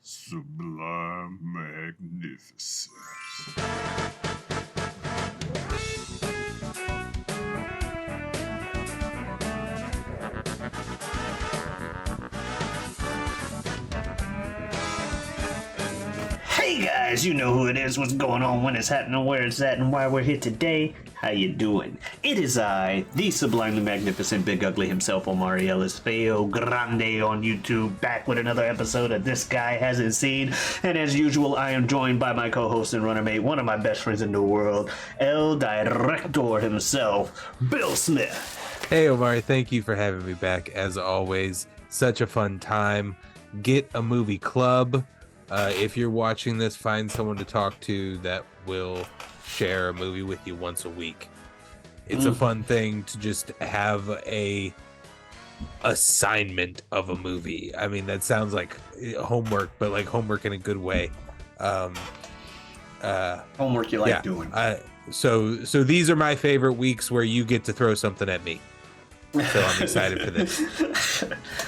Sublime magnificence. Hey guys, you know who it is, what's going on, when it's happening, where it's at, and why we're here today. How you doing? It is I, the sublimely magnificent Big Ugly himself, Omari Feo Grande on YouTube, back with another episode of This Guy Hasn't Seen. And as usual, I am joined by my co-host and runner mate, one of my best friends in the world, El Director himself, Bill Smith. Hey Omari, thank you for having me back as always. Such a fun time. Get a movie club. If you're watching this, find someone to talk to that will share a movie with you once a week. It's a fun thing to just have a assignment of a movie. I mean, that sounds like homework, but like homework in a good way. Homework you like doing. So these are my favorite weeks where you get to throw something at me. So I'm excited for this.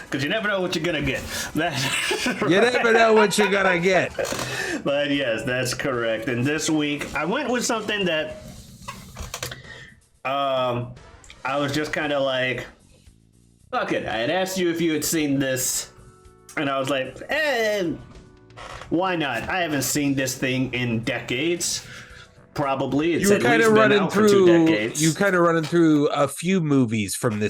Because you never know what you're going to get. You never know what you're going to get. But yes, that's correct. And this week, I went with something that I was just kind of like, fuck it. I had asked you if you had seen this. And I was like, why not? I haven't seen this thing in decades. Probably it's you were kind of running through 2 decades. You kind of running through a few movies from the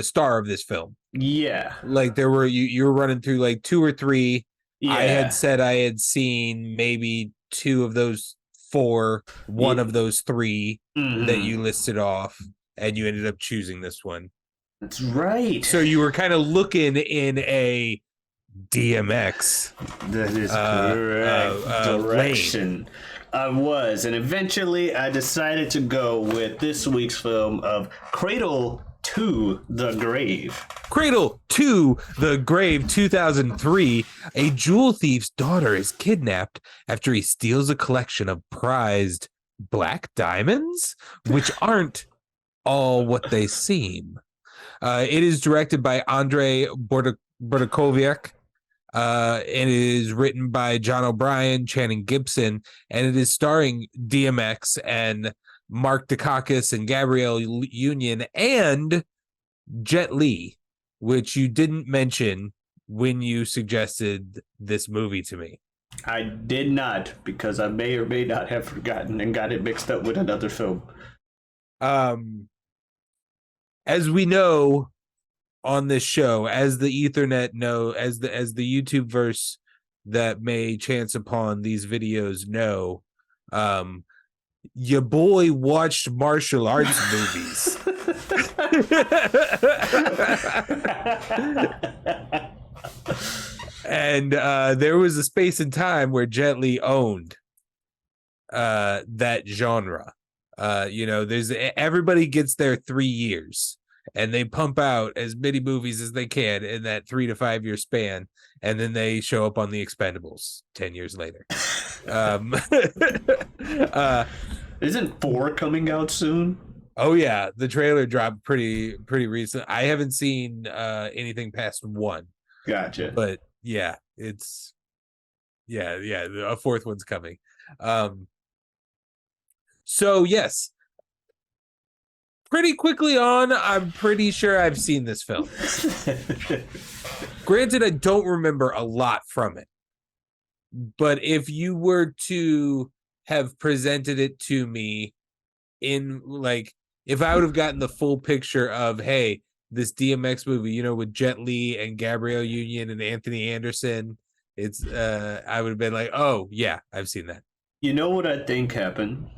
star of this film. Yeah, like there were you were running through like 2 or 3. Yeah. I had said I had seen maybe 2 of those 4, one of those 3 that you listed off, and you ended up choosing this one. That's right. So you were kind of looking in a DMX. That is correct. Direction. I was, and eventually I decided to go with this week's film of Cradle to the Grave. Cradle to the Grave, 2003. A jewel thief's daughter is kidnapped after he steals a collection of prized black diamonds, which aren't all what they seem. It is directed by Andrei Bordakovic. It is written by John O'Brien, Channing Gibson, and it is starring DMX and Mark Dacakis and Gabrielle Union and Jet Li, which you didn't mention when you suggested this movie to me. I did not, because I may or may not have forgotten and got it mixed up with another film. As we know on this show, as the Ethernet know, as the YouTube verse that may chance upon these videos know, your boy watched martial arts movies. And there was a space in time where Jet Li owned that genre. There's everybody gets their 3 years, and they pump out as many movies as they can in that 3 to 5 year span, and then they show up on the Expendables 10 years later. Isn't 4 coming out soon? Oh yeah, the trailer dropped pretty recent. I haven't seen anything past 1. Gotcha. But yeah, it's a 4th one's coming. So yes, pretty quickly on, I'm pretty sure I've seen this film. Granted, I don't remember a lot from it, but if you were to have presented it to me in like, if I would have gotten the full picture of, hey, this DMX movie, with Jet Li and Gabrielle Union and Anthony Anderson, it's I would have been like, oh yeah, I've seen that. You know what I think happened?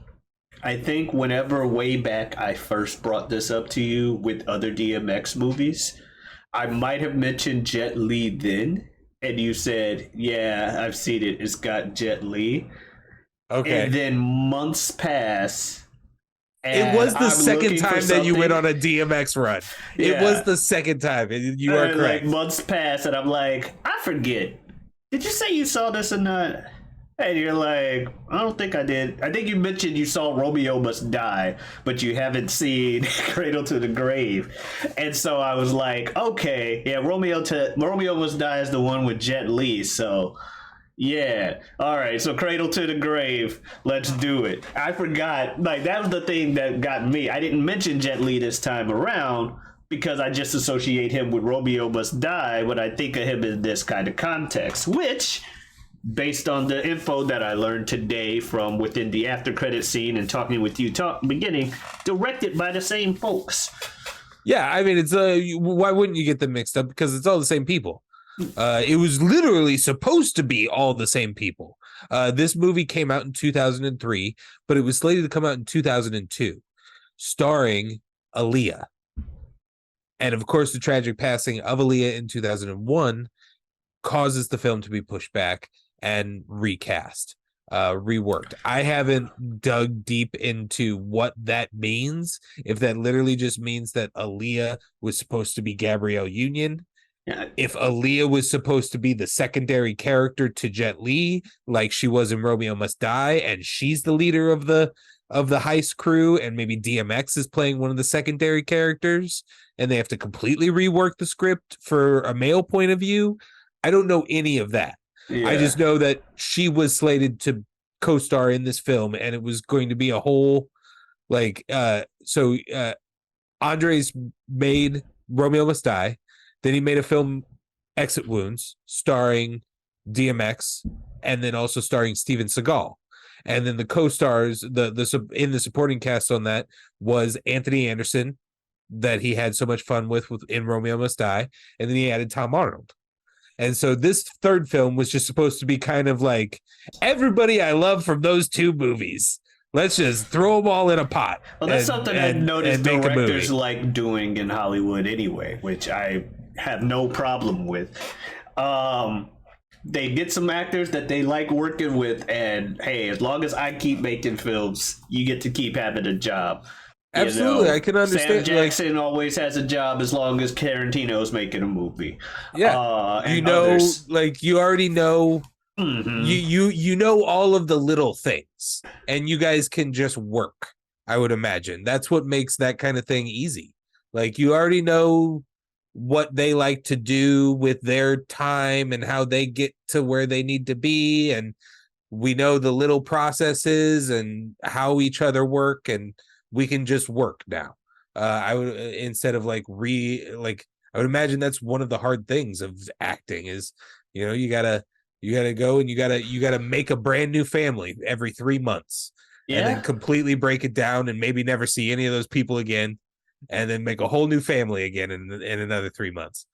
I think whenever way back I first brought this up to you with other DMX movies, I might have mentioned Jet Li then, and you said, yeah, I've seen it. It's got Jet Li. Okay. And then months pass. It was the second time that you went on a DMX run. Yeah. It was the second time. You are correct. Like months pass, and I'm like, I forget. Did you say you saw this or not? And you're like, I don't think I did. I think you mentioned you saw Romeo Must Die, but you haven't seen Cradle to the Grave. And so I was like, okay, yeah, Romeo Must Die is the one with Jet Li. So yeah, all right. So Cradle to the Grave, let's do it. I forgot. Like that was the thing that got me. I didn't mention Jet Li this time around because I just associate him with Romeo Must Die when I think of him in this kind of context, which based on the info that I learned today from within the after credit scene and talking with you beginning, directed by the same folks. Yeah, I mean, it's why wouldn't you get them mixed up? Because it's all the same people. It was literally supposed to be all the same people. This movie came out in 2003, but it was slated to come out in 2002, starring Aaliyah. And of course, the tragic passing of Aaliyah in 2001 causes the film to be pushed back and recast, reworked. I haven't dug deep into what that means. If that literally just means that Aaliyah was supposed to be Gabrielle Union, if Aaliyah was supposed to be the secondary character to Jet Li, like she was in Romeo Must Die, and she's the leader of the heist crew, and maybe DMX is playing one of the secondary characters, and they have to completely rework the script for a male point of view. I don't know any of that. Yeah. I just know that she was slated to co-star in this film, and it was going to be a whole Andres made Romeo Must Die. Then he made a film, Exit Wounds, starring DMX, and then also starring Steven Seagal. And then the co-stars, the in the supporting cast on that was Anthony Anderson, that he had so much fun with in Romeo Must Die, and then he added Tom Arnold. And so this third film was just supposed to be kind of like everybody I love from those two movies. Let's just throw them all in a pot. Well, that's something I've noticed directors like doing in Hollywood anyway, which I have no problem with. They get some actors that they like working with, and hey, as long as I keep making films, you get to keep having a job. Absolutely, I can understand. Sam Jackson always has a job as long as Tarantino's making a movie. Yeah, others. You already know. Mm-hmm. You know all of the little things, and you guys can just work. I would imagine that's what makes that kind of thing easy. Like you already know what they like to do with their time and how they get to where they need to be, and we know the little processes and how each other work, and we can just work now. I would instead of I would imagine that's one of the hard things of acting is, you gotta go and you gotta make a brand new family every 3 months, and then completely break it down and maybe never see any of those people again, and then make a whole new family again in another 3 months.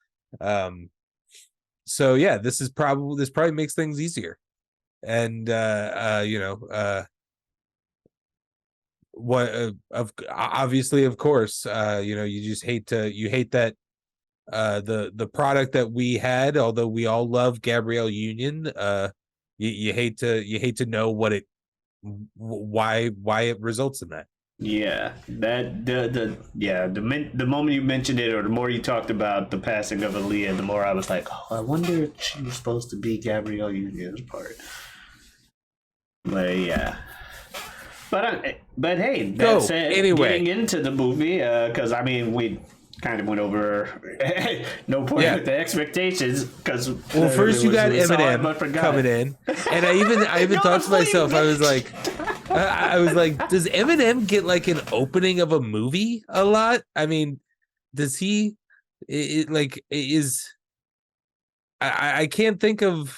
So yeah, this probably makes things easier, and obviously, of course, you just hate that the product that we had, although we all love Gabrielle Union, you hate to know why it results in that. Yeah, that the moment you mentioned it, or the more you talked about the passing of Aaliyah, the more I was like, oh, I wonder if she was supposed to be Gabrielle Union's part. But yeah. But hey, that said, getting into the movie, because I mean, we kind of went over no point with the expectations. Because first you got Eminem coming in, and I even thought to myself, I was like, does Eminem get like an opening of a movie a lot? I mean, does he? I can't think of.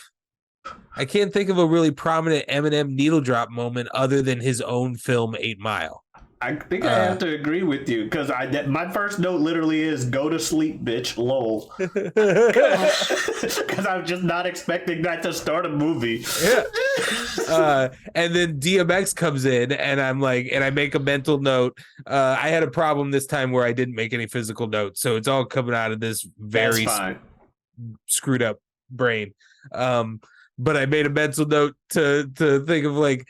I can't think of a really prominent Eminem needle drop moment other than his own film 8 Mile. I think I have to agree with you, because my first note literally is "go to sleep, bitch." Lol. Because I'm just not expecting that to start a movie. Yeah. And then DMX comes in, and I'm like, and I make a mental note. I had a problem this time where I didn't make any physical notes, so it's all coming out of this very screwed up brain. But I made a mental note to think of what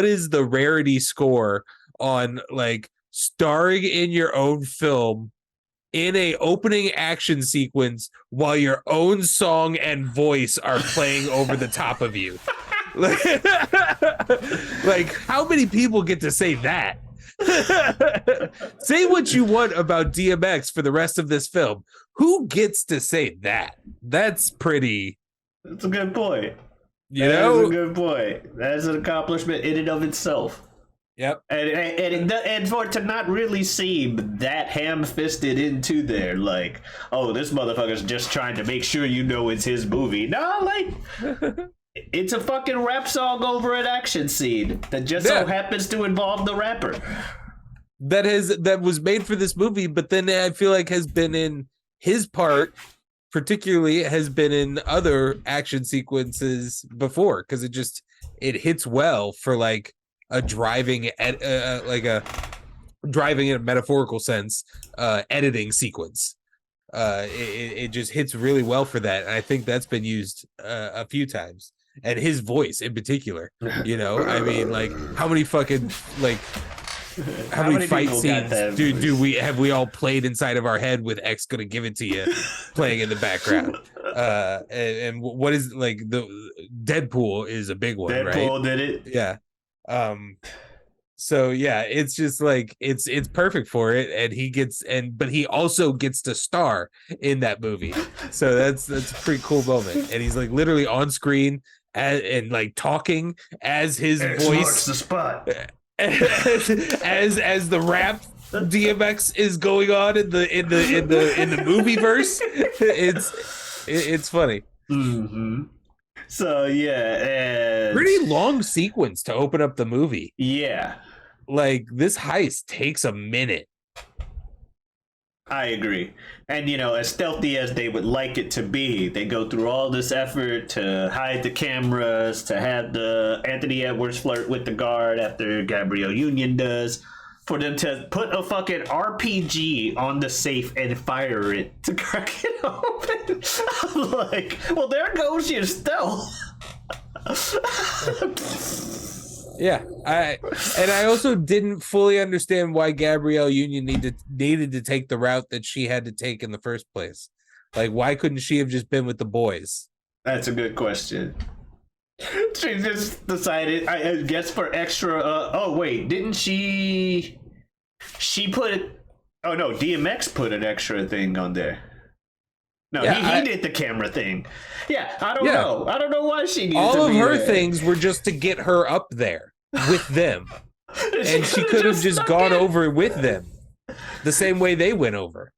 is the rarity score on like starring in your own film in a opening action sequence while your own song and voice are playing over the top of you. Like how many people get to say that? Say what you want about DMX for the rest of this film. Who gets to say that? That's pretty. That's a good point. That's a good point. That's an accomplishment in and of itself. Yep. And for it to not really seem that ham-fisted into there, like, oh, this motherfucker's just trying to make sure you know it's his movie. No, like, it's a fucking rap song over an action scene that just so happens to involve the rapper. That was made for this movie, but then I feel like has been in his part, particularly has been in other action sequences before, because it hits well for like a driving in a metaphorical sense editing sequence. It just hits really well for that, and I think that's been used a few times. And his voice in particular, I mean, like how many fucking like how many fight scenes do we all played inside of our head with X Gonna Give It To You playing in the background? And what is like the Deadpool is a big one, right? Deadpool did it. Yeah. So yeah, it's just like it's perfect for it, and but he also gets to star in that movie. So that's a pretty cool moment. And he's like literally on screen and like talking as his voice marks the spot. as the rap DMX is going on in the movie verse. It's funny. Mm-hmm. So yeah, pretty long sequence to open up the movie. Yeah, like this heist takes a minute. I agree. And as stealthy as they would like it to be, they go through all this effort to hide the cameras, to have the Anthony Edwards flirt with the guard after Gabrielle Union does, for them to put a fucking RPG on the safe and fire it to crack it open. I'm like, well, there goes your stealth. Yeah, I also didn't fully understand why Gabrielle Union needed to take the route that she had to take in the first place. Like, why couldn't she have just been with the boys? That's a good question. She just decided, I guess, for extra. Oh wait, didn't she? She put it. Oh no, DMX put an extra thing on there. No, yeah, he did the camera thing. Yeah, I don't know. I don't know why she needed all to of be her there. Things were just to get her up there with them, and she could have just gone over with them the same way they went over.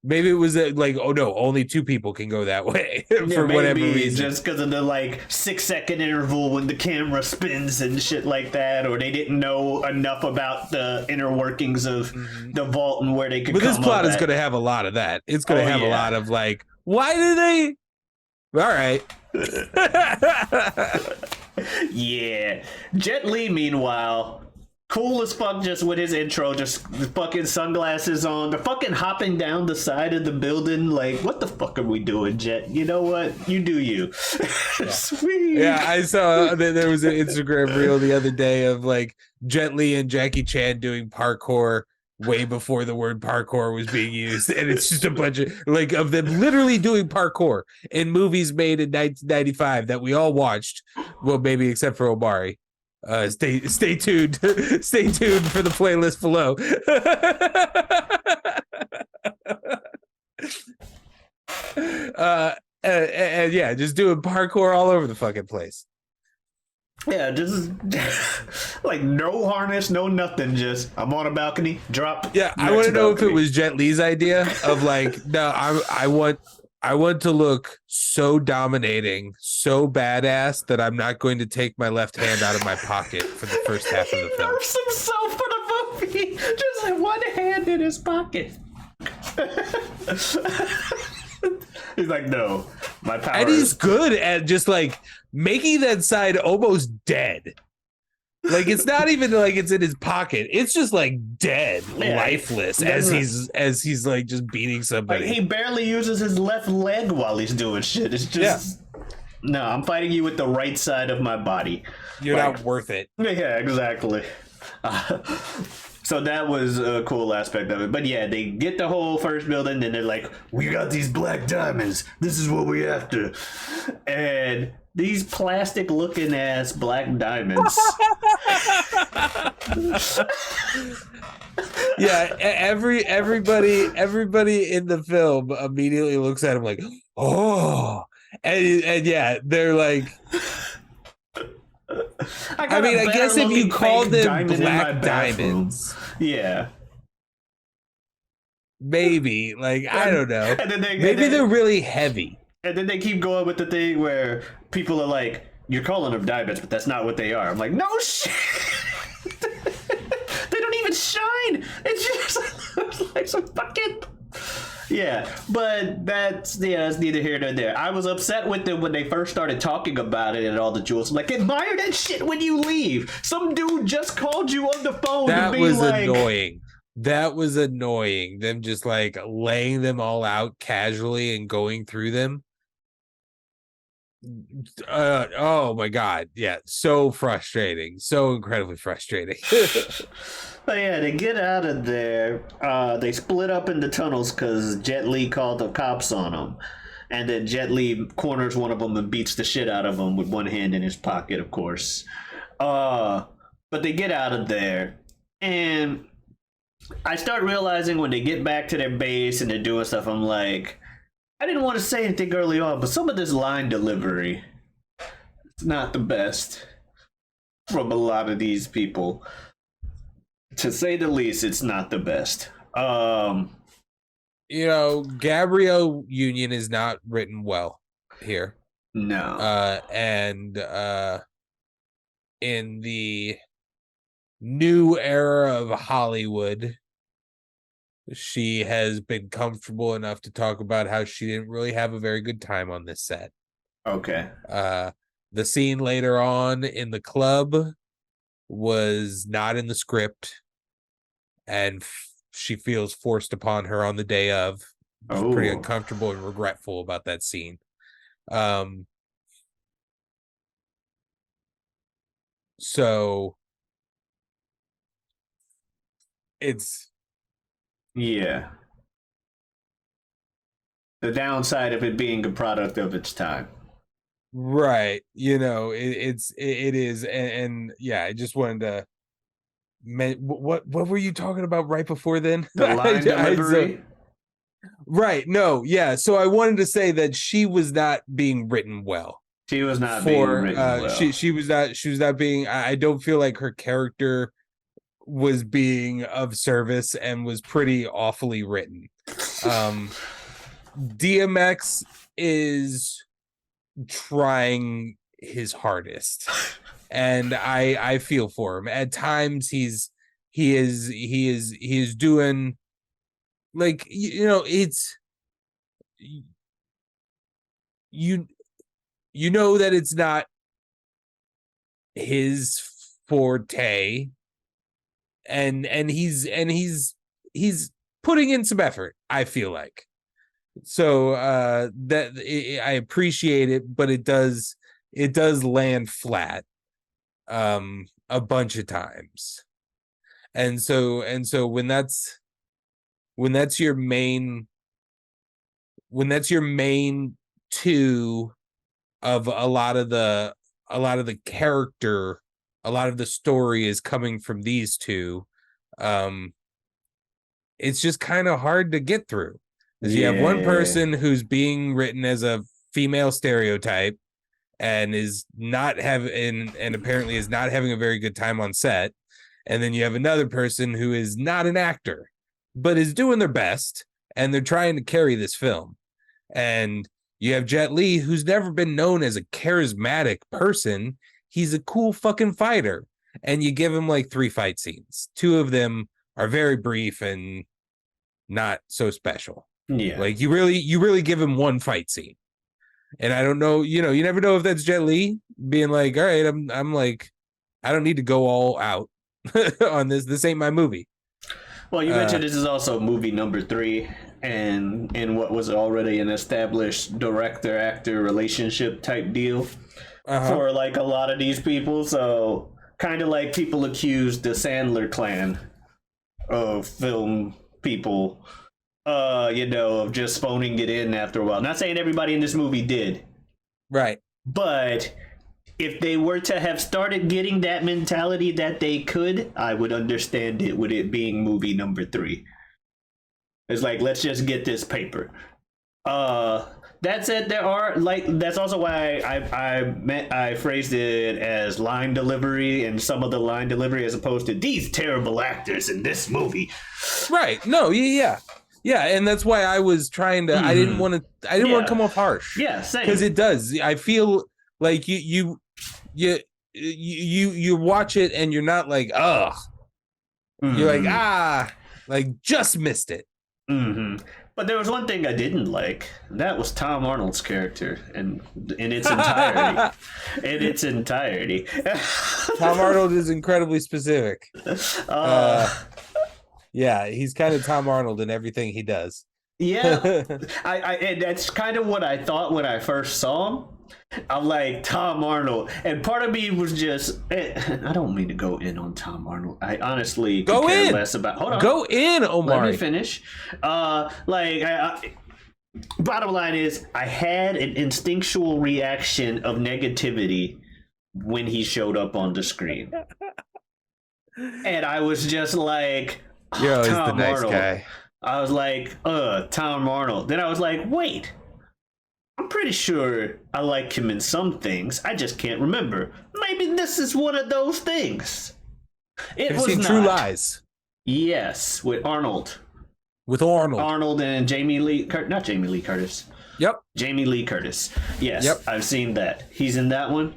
Maybe it was like, oh no, only two people can go that way for whatever reason. Just because of the 6-second interval when the camera spins and shit like that, or they didn't know enough about the inner workings of the vault and where they could. But come this plot up is going to have a lot of that. It's going to have a lot of like, why did they? All right. Yeah, Jet Li, meanwhile. Cool as fuck, just with his intro, just the fucking sunglasses on. They're fucking hopping down the side of the building. Like, what the fuck are we doing, Jet? You know what? You do you. Yeah. Sweet. Yeah, I saw there was an Instagram reel the other day of like Jet Li and Jackie Chan doing parkour way before the word parkour was being used, and it's just a bunch of them literally doing parkour in movies made in 1995 that we all watched. Well, maybe except for Omari. Stay tuned. Stay tuned for the playlist below. And yeah, just doing parkour all over the fucking place. Yeah, just like no harness, no nothing. Just I'm on a balcony, drop. Yeah, I want to know if it was Jet Li's idea of like, no, I want to look so dominating, so badass that I'm not going to take my left hand out of my pocket for the first half of the film. He nerfs himself for the movie, just like one hand in his pocket. He's like, no, my power. And he's good at just like making that side almost dead. Like it's not even like it's in his pocket. It's just like dead, lifeless as he's like just beating somebody. Like, he barely uses his left leg while he's doing shit. It's just no. I'm fighting you with the right side of my body. You're not worth it. Yeah, exactly. So that was a cool aspect of it. But yeah, they get the whole first building, and they're like, we got these black diamonds. This is what we after. And these plastic looking ass black diamonds. Yeah, everybody in the film immediately looks at him like, oh, and yeah, they're like, I mean, I guess if you called them black diamonds, yeah, maybe, like, I don't know, maybe they're really heavy. And then they keep going with the thing where people are like, you're calling them diamonds, but that's not what they are. I'm like, no shit. They don't even shine. It's just like some fucking... Yeah, but that's neither here nor there. I was upset with them when they first started talking about it and all the jewels. I'm like, admire that shit when you leave. Some dude just called you on the phone. That to be was like... annoying. That was annoying. Them just like laying them all out casually and going through them. Oh my god, yeah, so frustrating, so incredibly frustrating. But yeah, they get out of there. They split up into tunnels because Jet Li called the cops on them, and then Jet Li corners one of them and beats the shit out of him with one hand in his pocket, of course. But they get out of there, and I start realizing when they get back to their base and they're doing stuff, I'm like, I didn't want to say anything early on, but some of this line delivery, it's not the best from a lot of these people. To say the least, it's not the best. You know, Gabrielle Union is not written well here. No. And in the new era of Hollywood, she has been comfortable enough to talk about how she didn't really have a very good time on this set. Okay. The scene later on in the club was not in the script, and she feels forced upon her on the day of. She's pretty uncomfortable and regretful about that scene. So it's... Yeah. The downside of it being a product of its time. Right. You know, it is. And yeah, I just wanted to... What were you talking about right before then? The line delivery? Right. No. Yeah. So I wanted to say that she was not being written well. She was not being written well. She was not being... I don't feel like her character was being of service and was pretty awfully written. DMX is trying his hardest, and I feel for him. At times he is doing, like, you know, it's you know that it's not his forte, and he's putting in some effort, I feel like. So I appreciate it, but it does land flat a bunch of times. And so when that's your main two of a lot of the character, a lot of the story is coming from these two, it's just kind of hard to get through. Because you have one person who's being written as a female stereotype and is not having, and apparently is not having a very good time on set. And then you have another person who is not an actor, but is doing their best, and they're trying to carry this film. And you have Jet Li, who's never been known as a charismatic person. He's a cool fucking fighter. And you give him like 3 fight scenes. 2 of them are very brief and not so special. Yeah. Like you really give him 1 fight scene. And I don't know, you know, you never know if that's Jet Li being like, all right, I'm like, I don't need to go all out on this. This ain't my movie. Well, you mentioned this is also movie number 3 and in what was already an established director-actor relationship type deal for like a lot of these people. So kind of like people accused the Sandler clan of film people, of just phoning it in after a while. Not saying everybody in this movie did, Right. but if they were to have started getting that mentality that they could, I would understand it with it being movie number 3. It's like, let's just get this paper. That said, there are that's also why I phrased it as line delivery, and some of the line delivery as opposed to these terrible actors in this movie. Right. No, yeah. And that's why I was trying to I didn't want to come off harsh. Yeah, same. Because it does. I feel like you watch it and you're not like, ugh. You're like just missed it. But there was one thing I didn't like, and that was Tom Arnold's character in its entirety. Tom Arnold is incredibly specific. Yeah, he's kind of Tom Arnold in everything he does. Yeah, and that's kind of what I thought when I first saw him. I'm like, Tom Arnold, and part of me was just, I don't mean to go in on Tom Arnold. I honestly could care less about. Hold on, go in, Omari. Let me finish. Bottom line is, I had an instinctual reaction of negativity when he showed up on the screen, and I was just like, you're always Tom the nice Arnold. guy. I was like, Tom Arnold. Then I was like, wait, I'm pretty sure I like him in some things. I just can't remember. Maybe this is one of those things. Have you seen True Lies? Yes, with Arnold. With Arnold. Arnold and Jamie Lee not Jamie Lee Curtis. Yep. Jamie Lee Curtis. Yes, yep. I've seen that. He's in that one?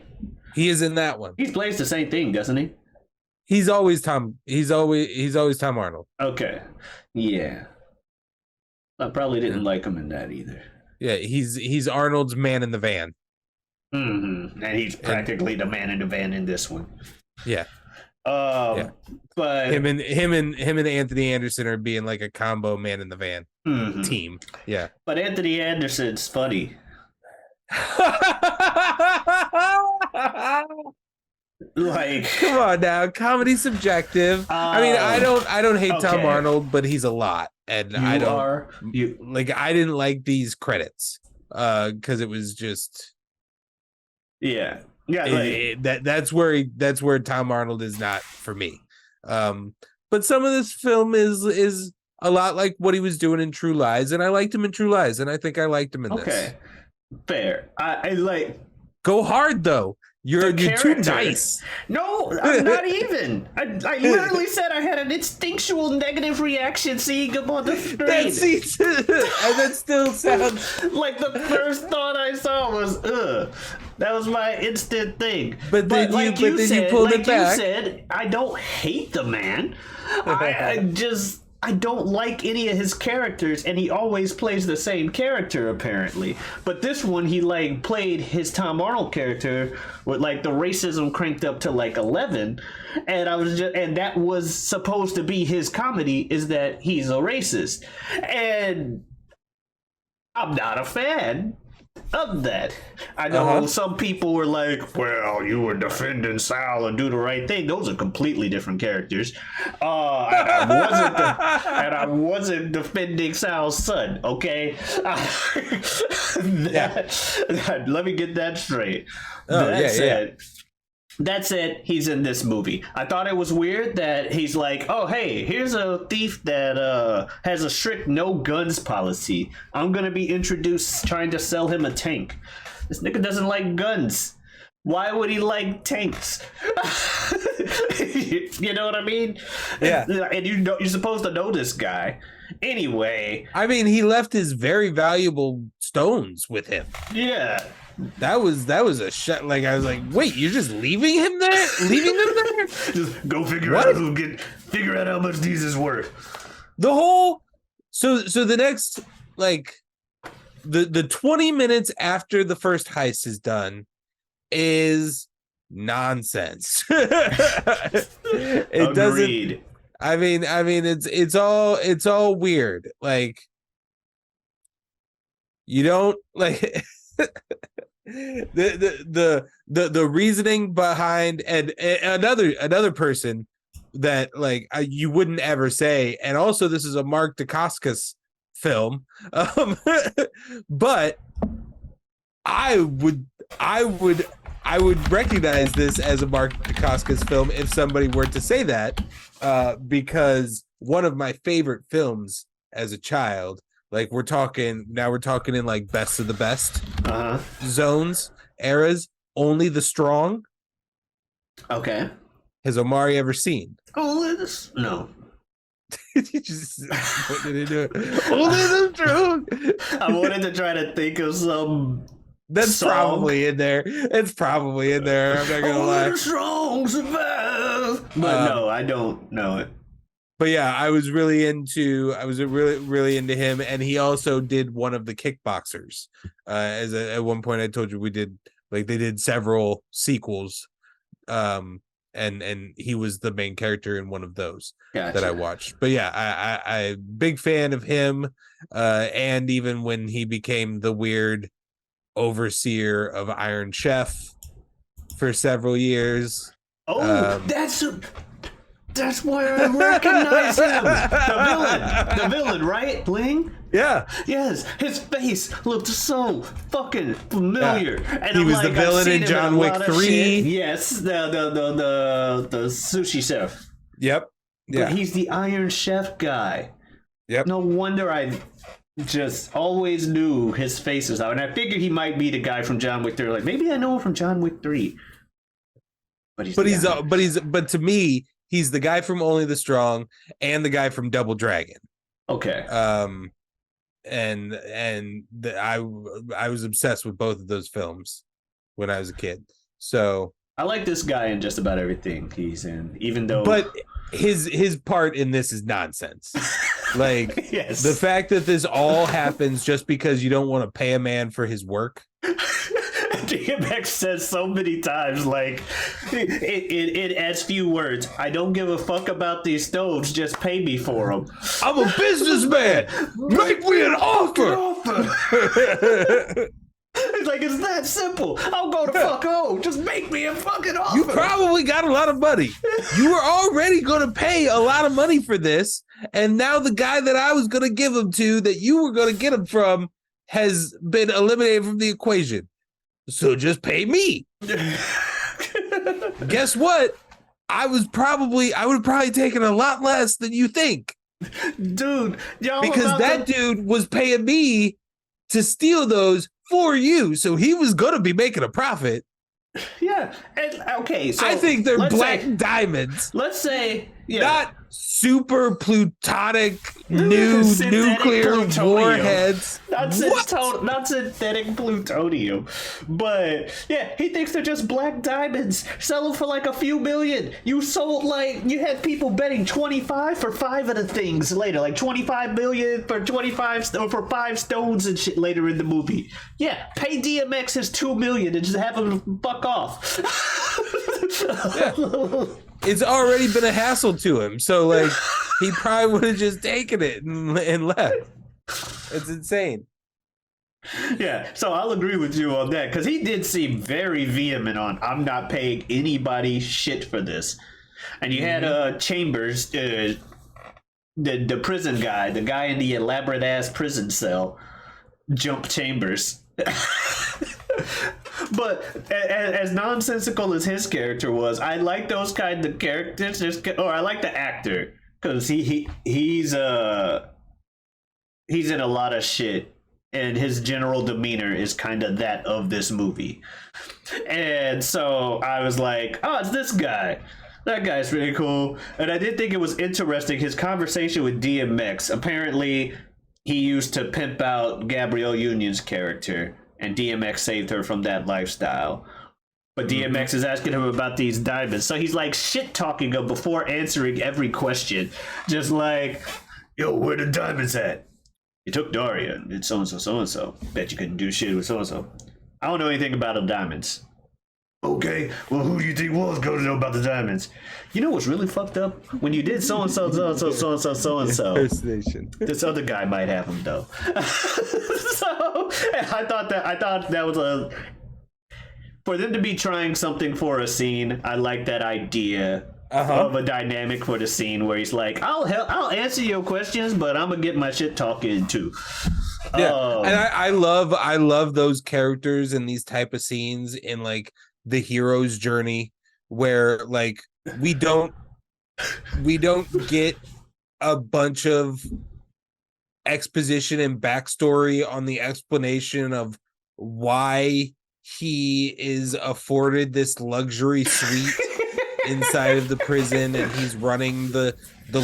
He is in that one. He plays the same thing, doesn't he? He's always Tom Arnold. Okay. Yeah. I probably didn't like him in that either. Yeah, he's Arnold's man in the van. And he's practically the man in the van in this one. Yeah. But him and Anthony Anderson are being like a combo man in the van team. Yeah. But Anthony Anderson's funny. Like, come on now, comedy's subjective. I mean, I don't hate Tom Arnold, but he's a lot, and I didn't like these credits because it was just that's where Tom Arnold is not for me. But some of this film is a lot like what he was doing in True Lies, and I liked him in True Lies, and I think I liked him in this. Okay, fair. I like. Go hard though. You're too nice. No, I'm not even. I literally said I had an instinctual negative reaction seeing him on the screen. And that still sounds like the first thought I saw was, ugh. That was my instant thing. But then you pulled it back. You said, I don't hate the man. I don't like any of his characters, and he always plays the same character apparently. But this one, he played his Tom Arnold character with the racism cranked up to 11, and that was supposed to be his comedy, is that he's a racist, and I'm not a fan of that. I know some people were like, well, you were defending Sal and Do the Right Thing. Those are completely different characters. And I wasn't defending Sal's son, okay? Let me get that straight. That said, he's in this movie. I thought it was weird that he's like, oh, hey, here's a thief that has a strict no guns policy. I'm going to be introduced trying to sell him a tank. This nigga doesn't like guns. Why would he like tanks? You know what I mean? Yeah. And you're supposed to know this guy. Anyway. I mean, he left his very valuable stones with him. Yeah. That was a shot. Like, I was like, wait, you're just leaving him there? Leaving them there? Just go figure out how much these is worth. The whole so the next the 20 minutes after the first heist is done is nonsense. It doesn't. I mean, it's all weird. Like, you don't like. The reasoning behind, and another person that like you wouldn't ever say. And also, this is a Mark Dacascos film, but I would recognize this as a Mark Dacascos film if somebody were to say that, because one of my favorite films as a child, like we're talking in like best of the best zones, eras, Only the Strong. Okay. Has Omari ever seen? Only this? No. You just put it into it. Only the Strong. I wanted to try to think of some. That's song. probably in there. It's probably in there. I'm not gonna lie. Only the strong survive. But no, I don't know it. But yeah, I was really into him, and he also did one of the Kickboxers. At one point I told you they did several sequels, and he was the main character in one of those that I watched. But yeah, I big fan of him, and even when he became the weird overseer of Iron Chef for several years. That's why I recognize him. The villain, right? Ling? Yeah. Yes. His face looked so fucking familiar. Yeah. And he was the villain in John Wick 3. Yes, the sushi chef. Yep. Yeah. But he's the Iron Chef guy. Yep. No wonder I just always knew his faces out. And I figured he might be the guy from John Wick 3. Like, maybe I know him from John Wick 3. But to me, he's the guy from Only the Strong and the guy from Double Dragon. Okay. I was obsessed with both of those films when I was a kid. So I like this guy in just about everything he's in, even though. But his part in this is nonsense. Like yes. The fact that this all happens just because you don't want to pay a man for his work. DMX says so many times, like, it adds few words. I don't give a fuck about these stoves. Just pay me for them. I'm a businessman. Make me an offer. It's like, it's that simple. I'll go to fuck home. Just make me a fucking offer. You probably got a lot of money. You were already going to pay a lot of money for this. And now the guy that I was going to give him to, that you were going to get him from, has been eliminated from the equation. So just pay me. Guess what? I would have probably taken a lot less than you think. Dude, because that dude was paying me to steal those for you. So he was going to be making a profit. Yeah. And, okay. So I think they're black diamonds. Let's say, not super plutonic new nuclear plutonium. Warheads. Not synthetic plutonium. But yeah, he thinks they're just black diamonds. Sell them for like a few million. You had people betting 25 for 5 of the things later, like 25 million for 25 or for 5 stones and shit later in the movie. Yeah, pay DMX his 2 million and just have him fuck off. Yeah. It's already been a hassle to him, so like he probably would have just taken it and left. It's insane. Yeah, so I'll agree with you on that, because he did seem very vehement on, I'm not paying anybody shit for this. And you had Chambers, the prison guy, the guy in the elaborate ass prison cell, jump Chambers. But as nonsensical as his character was, I like those kind of characters. Or I like the actor, because he's in a lot of shit, and his general demeanor is kind of that of this movie. And so I was like, oh, it's this guy. That guy's really cool. And I did think it was interesting, his conversation with DMX. Apparently, he used to pimp out Gabrielle Union's character, and DMX saved her from that lifestyle. But DMX is asking him about these diamonds. So he's like shit talking him before answering every question. Just like, yo, where the diamonds at? You took Daria and did so-and-so, so-and-so. Bet you couldn't do shit with so-and-so. I don't know anything about the diamonds. Okay, well, who do you think was going to know about the diamonds? You know what's really fucked up? When you did so-and-so, so-and-so, so-and-so, so-and-so. Impersonation. This other guy might have them, though. So, I thought that was for them to be trying something for a scene. I like that idea of a dynamic for the scene where he's like, I'll answer your questions, but I'm gonna get my shit talking too. Yeah, and I love those characters in these type of scenes in like the hero's journey where like we don't get a bunch of exposition and backstory on the explanation of why he is afforded this luxury suite inside of the prison, and he's running the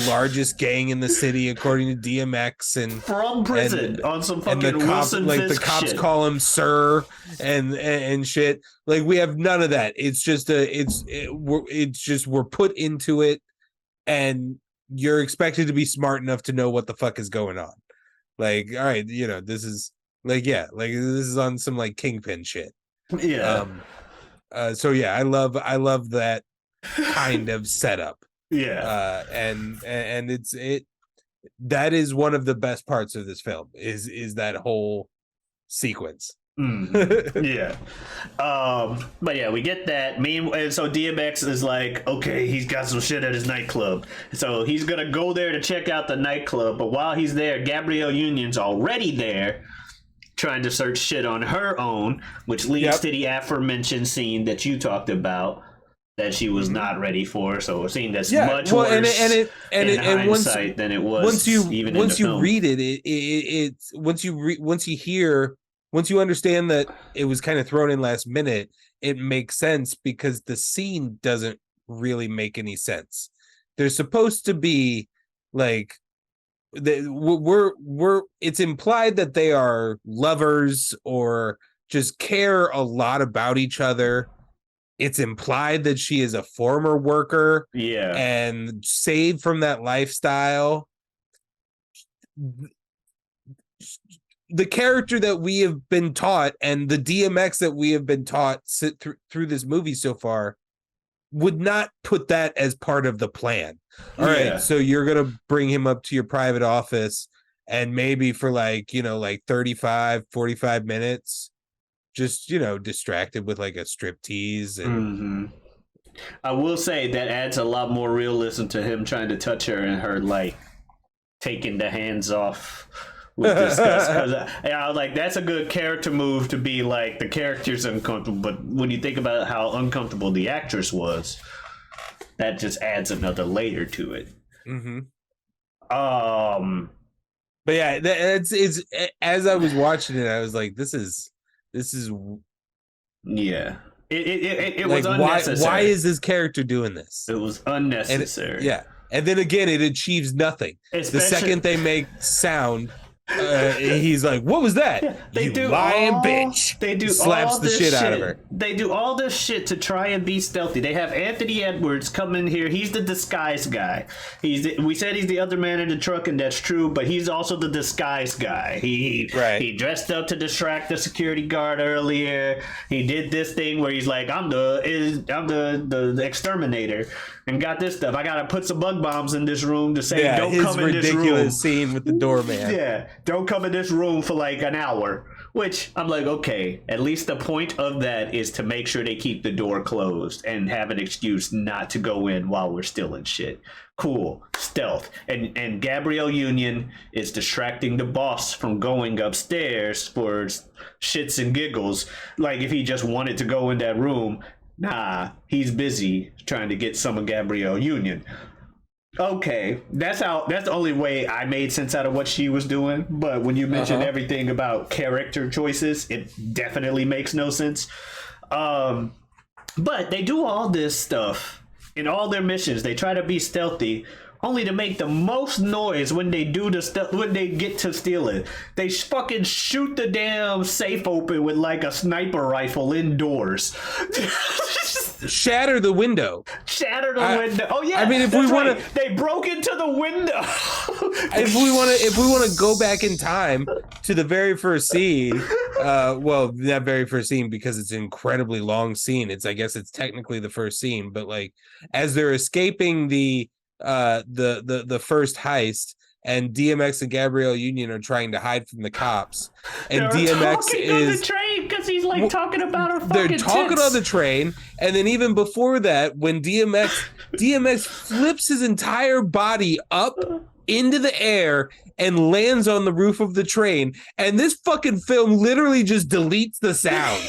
largest gang in the city according to DMX, and from prison on some fucking Wilson like Fisk the cops shit. call him sir and shit. Like we have none of that. It's just we're put into it, and you're expected to be smart enough to know what the fuck is going on. Like, all right, this is like, yeah, like this is on some like Kingpin shit. Yeah. So yeah, I love that kind of setup. Yeah. And that is one of the best parts of this film is that whole sequence. Yeah. But yeah, we get that. And so DMX is like, okay, he's got some shit at his nightclub. So he's gonna go there to check out the nightclub. But while he's there, Gabrielle Union's already there trying to search shit on her own, which leads to the aforementioned scene that you talked about that she was not ready for. So a scene that's much worse in hindsight than it was once you film. read it, once you understand that it was kind of thrown in last minute, it makes sense because the scene doesn't really make any sense. There's supposed to be like it's implied that they are lovers or just care a lot about each other. It's implied that she is a former worker, and saved from that lifestyle. The character that we have been taught and the DMX that we have been taught through this movie so far would not put that as part of the plan. All right, so you're going to bring him up to your private office and maybe for like 35, 45 minutes, just, distracted with like a strip tease. And I will say that adds a lot more realism to him trying to touch her and her like taking the hands off with disgust. I was like, that's a good character move to be like the character's uncomfortable, but when you think about how uncomfortable the actress was, that just adds another layer to it. But yeah, it's as I was watching it, I was like, this is yeah. It like, was unnecessary. Why is this character doing this? It was unnecessary. And then again, it achieves nothing. The second they make sound, he's like, "What was that? Yeah, they do lying all, bitch!" They do slaps all the this shit out of her. They do all this shit to try and be stealthy. They have Anthony Edwards come in here. He's the disguise guy. We said he's the other man in the truck, and that's true. But he's also the disguise guy. He dressed up to distract the security guard earlier. He did this thing where he's like, "I'm the exterminator." And got this stuff. I gotta put some bug bombs in this room to say, don't come in this room. His ridiculous scene with the doorman. Yeah, don't come in this room for like an hour. Which I'm like, okay, at least the point of that is to make sure they keep the door closed and have an excuse not to go in while we're still in shit. Cool, stealth. And Gabrielle Union is distracting the boss from going upstairs for shits and giggles. Like if he just wanted to go in that room. Nah, he's busy trying to get some of Gabrielle Union. Okay, that's the only way I made sense out of what she was doing. But when you mentioned everything about character choices, it definitely makes no sense. But they do all this stuff in all their missions. They try to be stealthy, only to make the most noise when they do the stuff. When they get to steal it, they fucking shoot the damn safe open with like a sniper rifle indoors. Shatter the window. Window. Oh yeah. I mean, if we want to, they broke into the window. if we want to go back in time to the very first scene, well, that very first scene, because it's an incredibly long scene. I guess it's technically the first scene, but like as they're escaping the first heist, and DMX and Gabrielle Union are trying to hide from the cops. And They're DMX talking is on the train because he's like talking about her fucking they're talking tits. on the train, and then even before that, when DMX flips his entire body up into the air and lands on the roof of the train, and this fucking film literally just deletes the sound.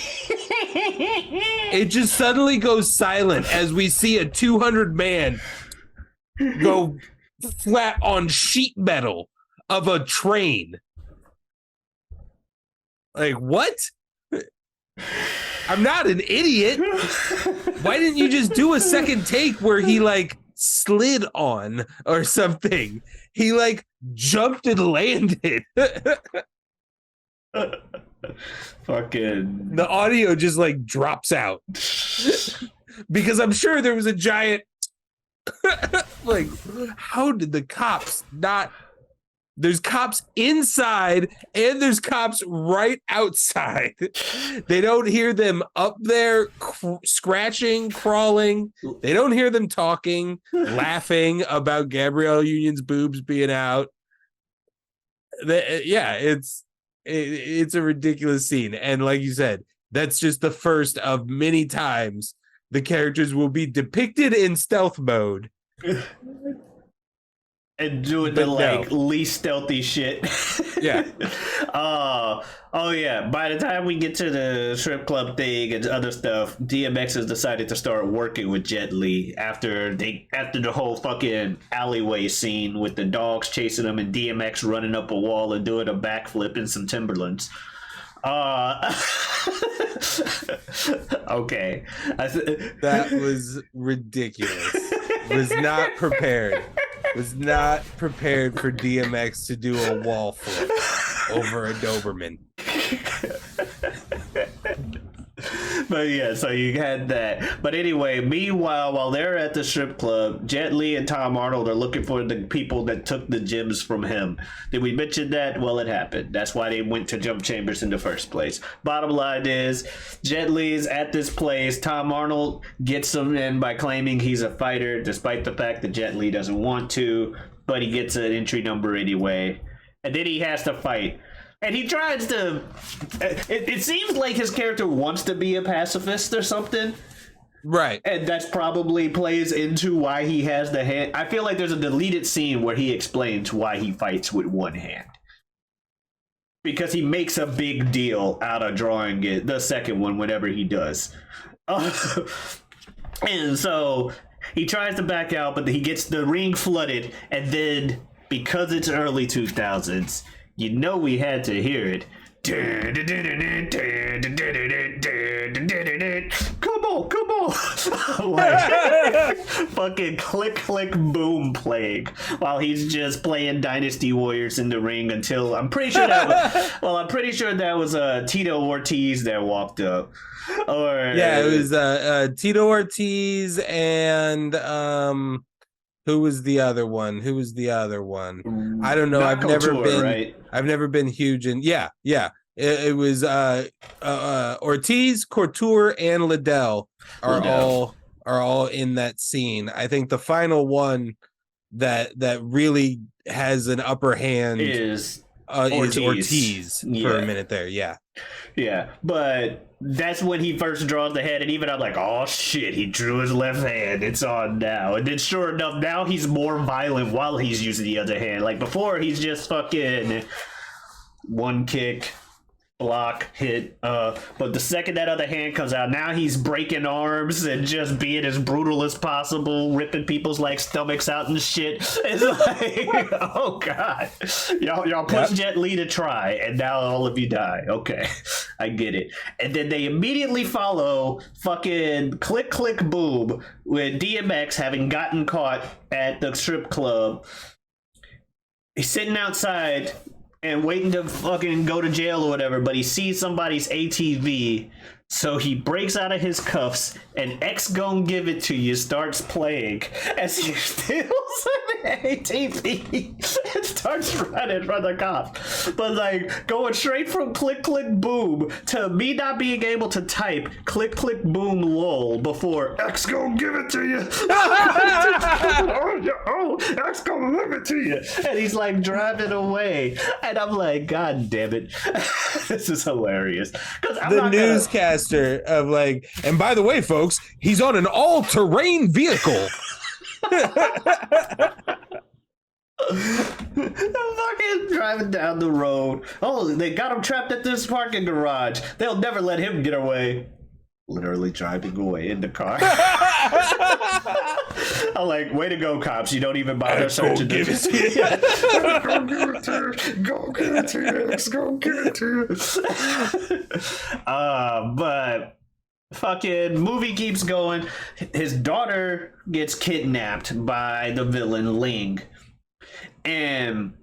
It just suddenly goes silent as we see a 200 man go flat on sheet metal of a train. Like, what? I'm not an idiot. Why didn't you just do a second take where he like slid on or something? He like jumped and landed. Fucking the audio just like drops out because I'm sure there was a giant like, how did the cops not? There's cops inside and there's cops right outside. They don't hear them up there scratching, crawling. They don't hear them talking, laughing about Gabrielle Union's boobs being out. It's a ridiculous scene. And like you said, that's just the first of many times the characters will be depicted in stealth mode. And doing the least stealthy shit. Yeah. Oh yeah. By the time we get to the strip club thing and other stuff, DMX has decided to start working with Jet Li after the whole fucking alleyway scene with the dogs chasing him and DMX running up a wall and doing a backflip in some Timberlands. Okay. That was ridiculous. Was not prepared for DMX to do a wall flip over a Doberman. But yeah, so you had that. But anyway, meanwhile, while they're at the strip club, Jet Li and Tom Arnold are looking for the people that took the gems from him. Did we mention that? Well, it happened. That's why they went to Jump Chambers in the first place. Bottom line is, Jet Li is at this place. Tom Arnold gets him in by claiming he's a fighter, despite the fact that Jet Li doesn't want to, but he gets an entry number anyway. And then he has to fight. And he tries to... It seems like his character wants to be a pacifist or something. Right. And that's probably plays into why he has the hand. I feel like there's a deleted scene where he explains why he fights with one hand. Because he makes a big deal out of drawing it, the second one, whenever he does. And so he tries to back out, but he gets the ring flooded. And then, because it's early 2000s... You know we had to hear it. Come on. Like, fucking click, click, boom playing while he's just playing Dynasty Warriors in the ring until I'm pretty sure that was Tito Ortiz that walked up. It was Tito Ortiz and who was the other one? I don't know. I've never been huge in. It was Ortiz, Couture, and Liddell are all in that scene. I think the final one that really has an upper hand is Ortiz for a minute there. Yeah, but that's when he first draws the head, and even I'm like, oh shit, he drew his left hand, it's on now. And then sure enough, now he's more violent while he's using the other hand. Like before, he's just fucking one kick, block, hit. But the second that other hand comes out, now he's breaking arms and just being as brutal as possible, ripping people's like stomachs out and shit. It's like, oh god, y'all push Jet Li to try, and now all of you die. Okay, I get it. And then they immediately follow fucking click, click, boom with DMX having gotten caught at the strip club. He's sitting outside and waiting to fucking go to jail or whatever, but he sees somebody's ATV, so he breaks out of his cuffs, and X Gon Give It To You starts playing as he steals ATP and starts running from the cops. But like going straight from click click boom to me not being able to type click click boom lol before X gonna give it to you. Oh, X gonna give it to you. And he's like driving away. And I'm like, God damn it. This is hilarious. The newscaster of like, and by the way, folks, he's on an all-terrain vehicle. Fucking driving down the road. Oh, they got him trapped at this parking garage. They'll never let him get away. Literally driving away in the car. I'm like, way to go, cops. You don't even bother searching. Give it to you. Go give it to you. Go give it to you. Let's go give it to you. But fucking movie keeps going. His daughter gets kidnapped by the villain Ling. And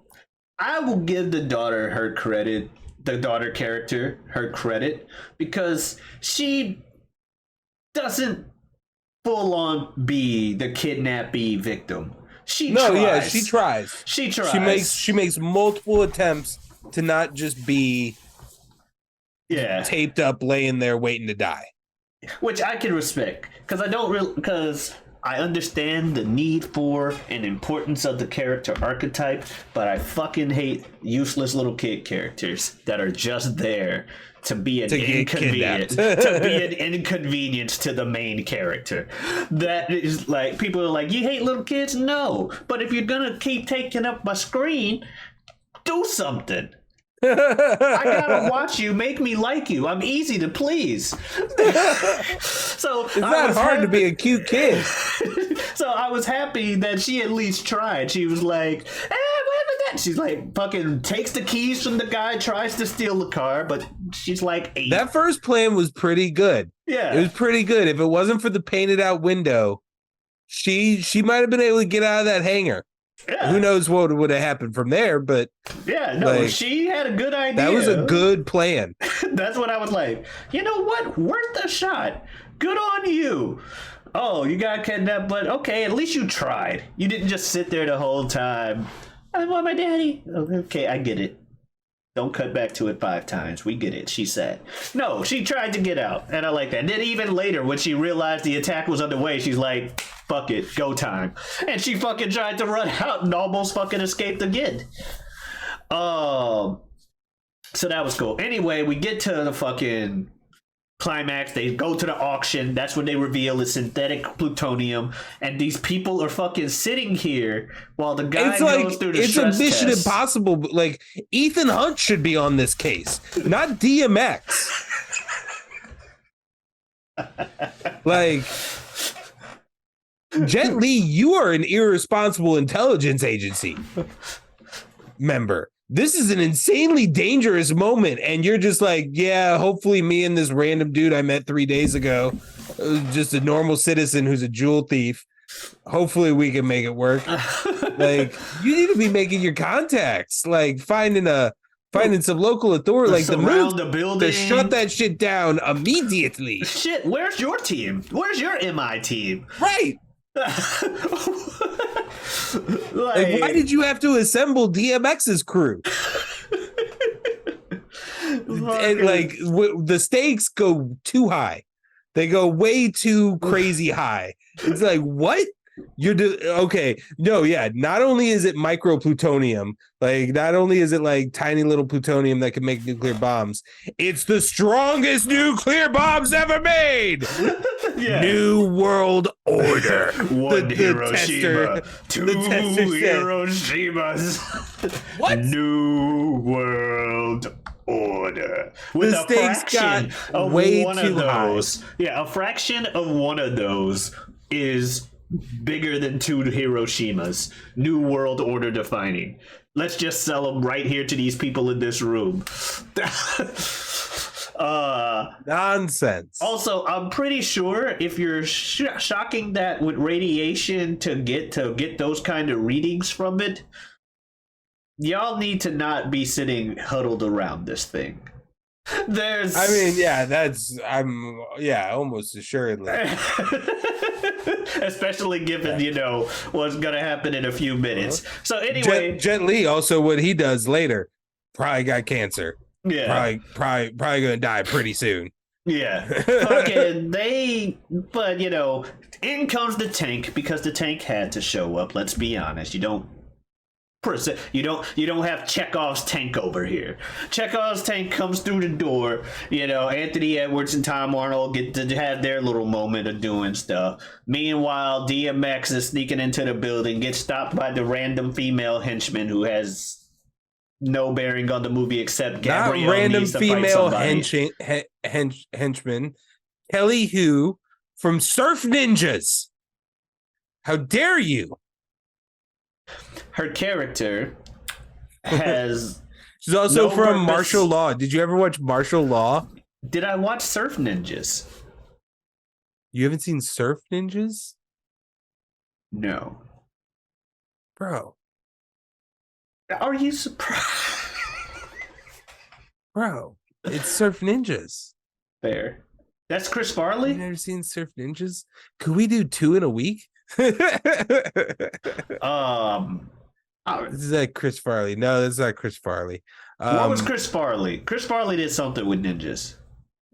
I will give the daughter her credit, the daughter character her credit, because she doesn't full on be the kidnappee victim. She tries. She tries. She makes multiple attempts to not just be taped up, laying there waiting to die. Which I can respect, because I understand the need for and importance of the character archetype, but I fucking hate useless little kid characters that are just there to be an inconvenience to the main character. That is like, people are like, you hate little kids? No, but if you're gonna keep taking up my screen, do something. I gotta watch you, make me like you. I'm easy to please. So it's not hard to be a cute kid. So I was happy that she at least tried. She was like, what was that? She's like, fucking takes the keys from the guy, tries to steal the car, but she's like 8. That first plan was pretty good. Yeah, it was pretty good. If it wasn't for the painted out window, she might have been able to get out of that hangar. Yeah. Who knows what would have happened from there, but yeah, no, like, she had a good idea. That was a good plan. That's what I was like, you know what? Worth a shot. Good on you. Oh, you got kidnapped, but okay, at least you tried. You didn't just sit there the whole time. I want my daddy. Okay, I get it. Don't cut back to it 5 times. We get it, she said. No, she tried to get out, and I like that. And then even later, when she realized the attack was underway, she's like, fuck it, go time. And she fucking tried to run out and almost fucking escaped again. So that was cool. Anyway, we get to the fucking climax. They go to the auction. That's when they reveal it's synthetic plutonium, and these people are fucking sitting here while the guy goes through the stress test. It's a Mission Impossible. Like, Ethan Hunt should be on this case, not DMX. Like, Jet Li, you are an irresponsible intelligence agency member. This is an insanely dangerous moment, and you're just like, yeah, hopefully me and this random dude I met 3 days ago, just a normal citizen who's a jewel thief, hopefully we can make it work. Like, you need to be making your contacts, like finding some local authority, like the building to shut that shit down immediately. Shit, where's your team? Where's your MI team? Right. Like, why did you have to assemble DMX's crew? And like the stakes go too high. They go way too crazy high. It's like, what? Okay. No, yeah. Not only is it micro plutonium, like not only is it like tiny little plutonium that can make nuclear bombs, it's the strongest nuclear bombs ever made. Yeah. New World Order. One Hiroshima. Two Hiroshimas. What? New World Order. With the stakes got way too high. Yeah, a fraction of one of those is bigger than 2 Hiroshimas. New World Order defining. Let's just sell them right here to these people in this room. Nonsense. Also, I'm pretty sure if you're shocking that with radiation to get those kind of readings from it, y'all need to not be sitting huddled around this thing. There's. Almost assuredly. Especially given, what's gonna happen in a few minutes. So anyway, Jet Li also what he does later. Probably got cancer. Yeah. Probably gonna die pretty soon. Yeah. Fucking but in comes the tank because the tank had to show up. Let's be honest. You don't have Chekhov's tank over here. Chekhov's tank comes through the door. Anthony Edwards and Tom Arnold get to have their little moment of doing stuff. Meanwhile, DMX is sneaking into the building, gets stopped by the random female henchman who has no bearing on the movie except Gabrielle. Not random female henchman. Kelly Hu from Surf Ninjas. How dare you? Her character has. She's also from Martial Law. Did you ever watch Martial Law? Did I watch Surf Ninjas? You haven't seen Surf Ninjas? No. Bro. Are you surprised? Bro, it's Surf Ninjas. Fair. That's Chris Farley? You've never seen Surf Ninjas? Could we do 2 in a week? This is that Chris Farley. No, that's not Chris Farley. What was Chris Farley? Chris Farley did something with ninjas.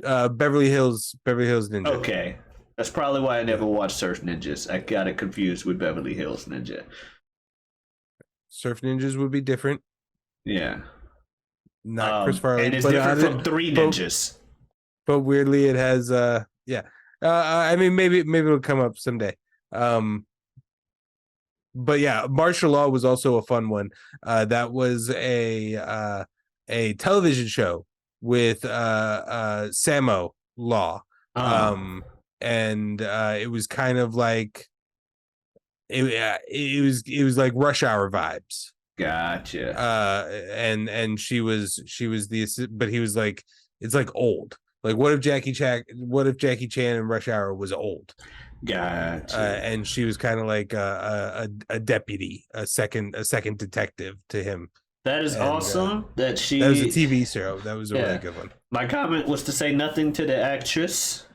Beverly Hills Ninja. Okay. That's probably why I never watched Surf Ninjas. I got it confused with Beverly Hills Ninja. Surf Ninjas would be different. Yeah. Not Chris Farley. And it's different from Three Ninjas. But weirdly it has maybe it'll come up someday. But yeah, Martial Law was also a fun one. That was a television show with Samo Law. And it was kind of like it was like Rush Hour vibes. Gotcha. And she was but he was like, it's like old. Like what if Jackie Chan in Rush Hour was old? Gotcha. And she was kind of like a deputy, a second detective to him. That is awesome. That was a TV show. That was a really good one. My comment was to say nothing to the actress,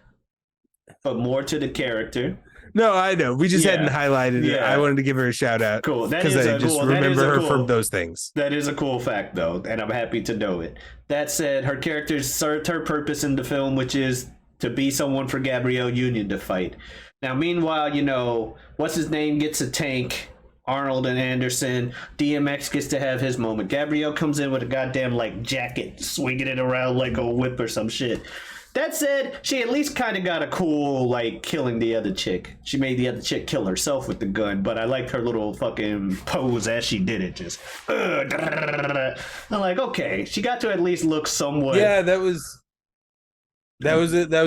but more to the character. No, I know. We just hadn't highlighted it. I wanted to give her a shout out. Cool. Because I just remember her from those things. That is a cool fact, though, and I'm happy to know it. That said, her character served her purpose in the film, which is to be someone for Gabrielle Union to fight. Now, meanwhile, what's his name gets a tank. Arnold and Anderson. DMX gets to have his moment. Gabrielle comes in with a goddamn jacket, swinging it around like a whip or some shit. That said, she at least kind of got a cool, killing the other chick. She made the other chick kill herself with the gun, but I liked her little fucking pose as she did it. Just, I'm like, okay, she got to at least look somewhat. Yeah, that was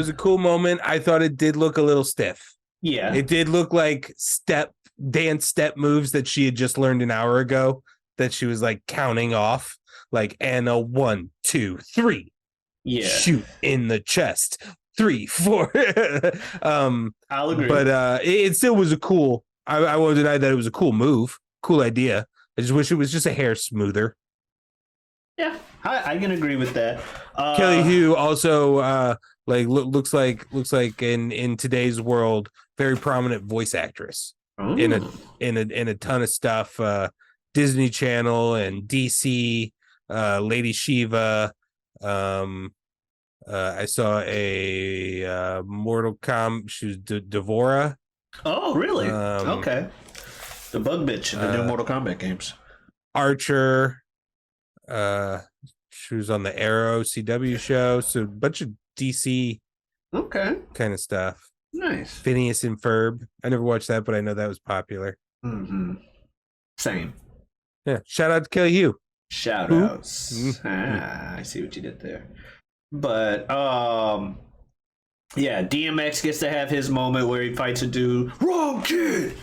a cool moment. I thought it did look a little stiff. Yeah. It did look like dance step moves that she had just learned an hour ago that she was counting off. Anna 1, 2, 3. Yeah. Shoot in the chest. 3, 4. I'll agree. But it still was a cool. I won't deny that it was a cool move, cool idea. I just wish it was just a hair smoother. Yeah, I can agree with that. Kelly Hu also looks like in today's world, very prominent voice actress in a ton of stuff. Disney Channel and DC, Lady Shiva. I saw a Mortal Kombat. She was Devora. Oh, really? Okay. The bug bitch in the new Mortal Kombat games. Archer. She was on the Arrow CW show. So a bunch of DC kind of stuff. Nice. Phineas and Ferb. I never watched that, but I know that was popular. Mm-hmm. Same. Yeah. Shout out to Kelly Hu. Shout outs. I see what you did there. But DMX gets to have his moment where he fights a dude. Wrong kid,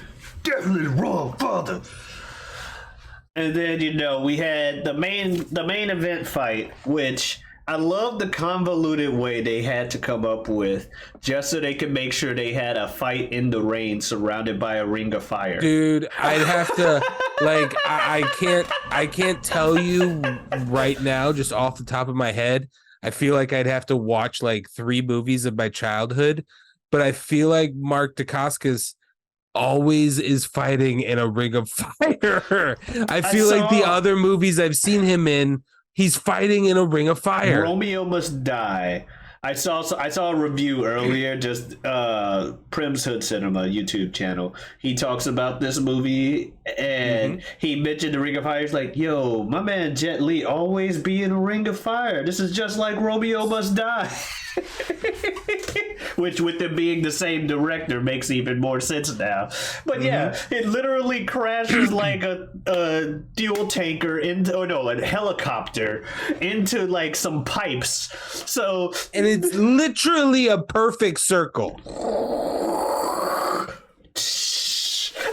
definitely wrong father. And then we had the main event fight, which I love the convoluted way they had to come up with just so they could make sure they had a fight in the rain surrounded by a ring of fire. Dude, I'd have to I can't tell you right now just off the top of my head. I feel like I'd have to watch like 3 movies of my childhood, but I feel like Mark Dacascos always is fighting in a ring of fire. I feel like the other movies I've seen him in, he's fighting in a ring of fire. Romeo Must Die. I saw a review earlier, just Prim's Hood Cinema YouTube channel. He talks about this movie, and he mentioned the Ring of Fire. He's like, "Yo, my man Jet Li always be in a Ring of Fire. This is just like Romeo Must Die." Which, with them being the same director, makes even more sense now. But yeah, it literally crashes like a fuel tanker into, a helicopter into like some pipes. So, and it's literally a perfect circle.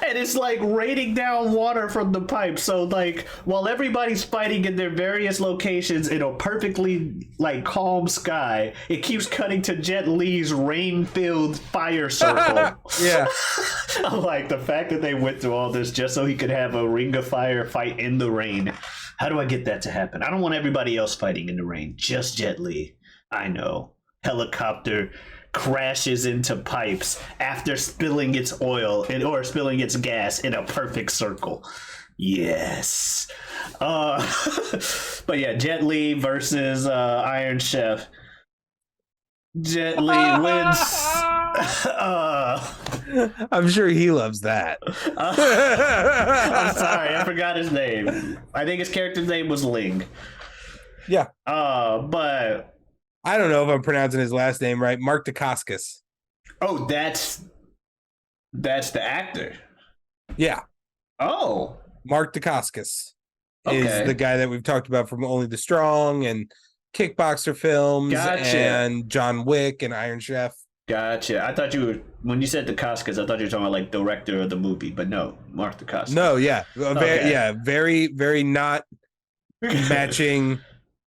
And it's like raining down water from the pipe. So like while everybody's fighting in their various locations in a perfectly like calm sky, it keeps cutting to Jet Li's rain-filled fire circle. Yeah. I'm like, the fact that they went through all this just so he could have a Ring of Fire fight in the rain. How do I get that to happen? I don't want everybody else fighting in the rain. Just Jet Li. I know. Helicopter crashes into pipes after spilling its oil or spilling its gas in a perfect circle. Yes. But yeah, Jet Li versus Iron Chef. Jet Li wins. I'm sure he loves that. I'm sorry, I forgot his name. I think his character's name was Ling. Yeah. But I don't know if I'm pronouncing his last name right. Mark Dacascos. Oh, that's the actor. Yeah. Oh. Mark Dacascos is the guy that we've talked about from Only the Strong and Kickboxer films and John Wick and Iron Chef. Gotcha. I thought you were, when you said Dacascos, I thought you were talking about like director of the movie, but no, Mark Dacascos. No, yeah. Very, very not matching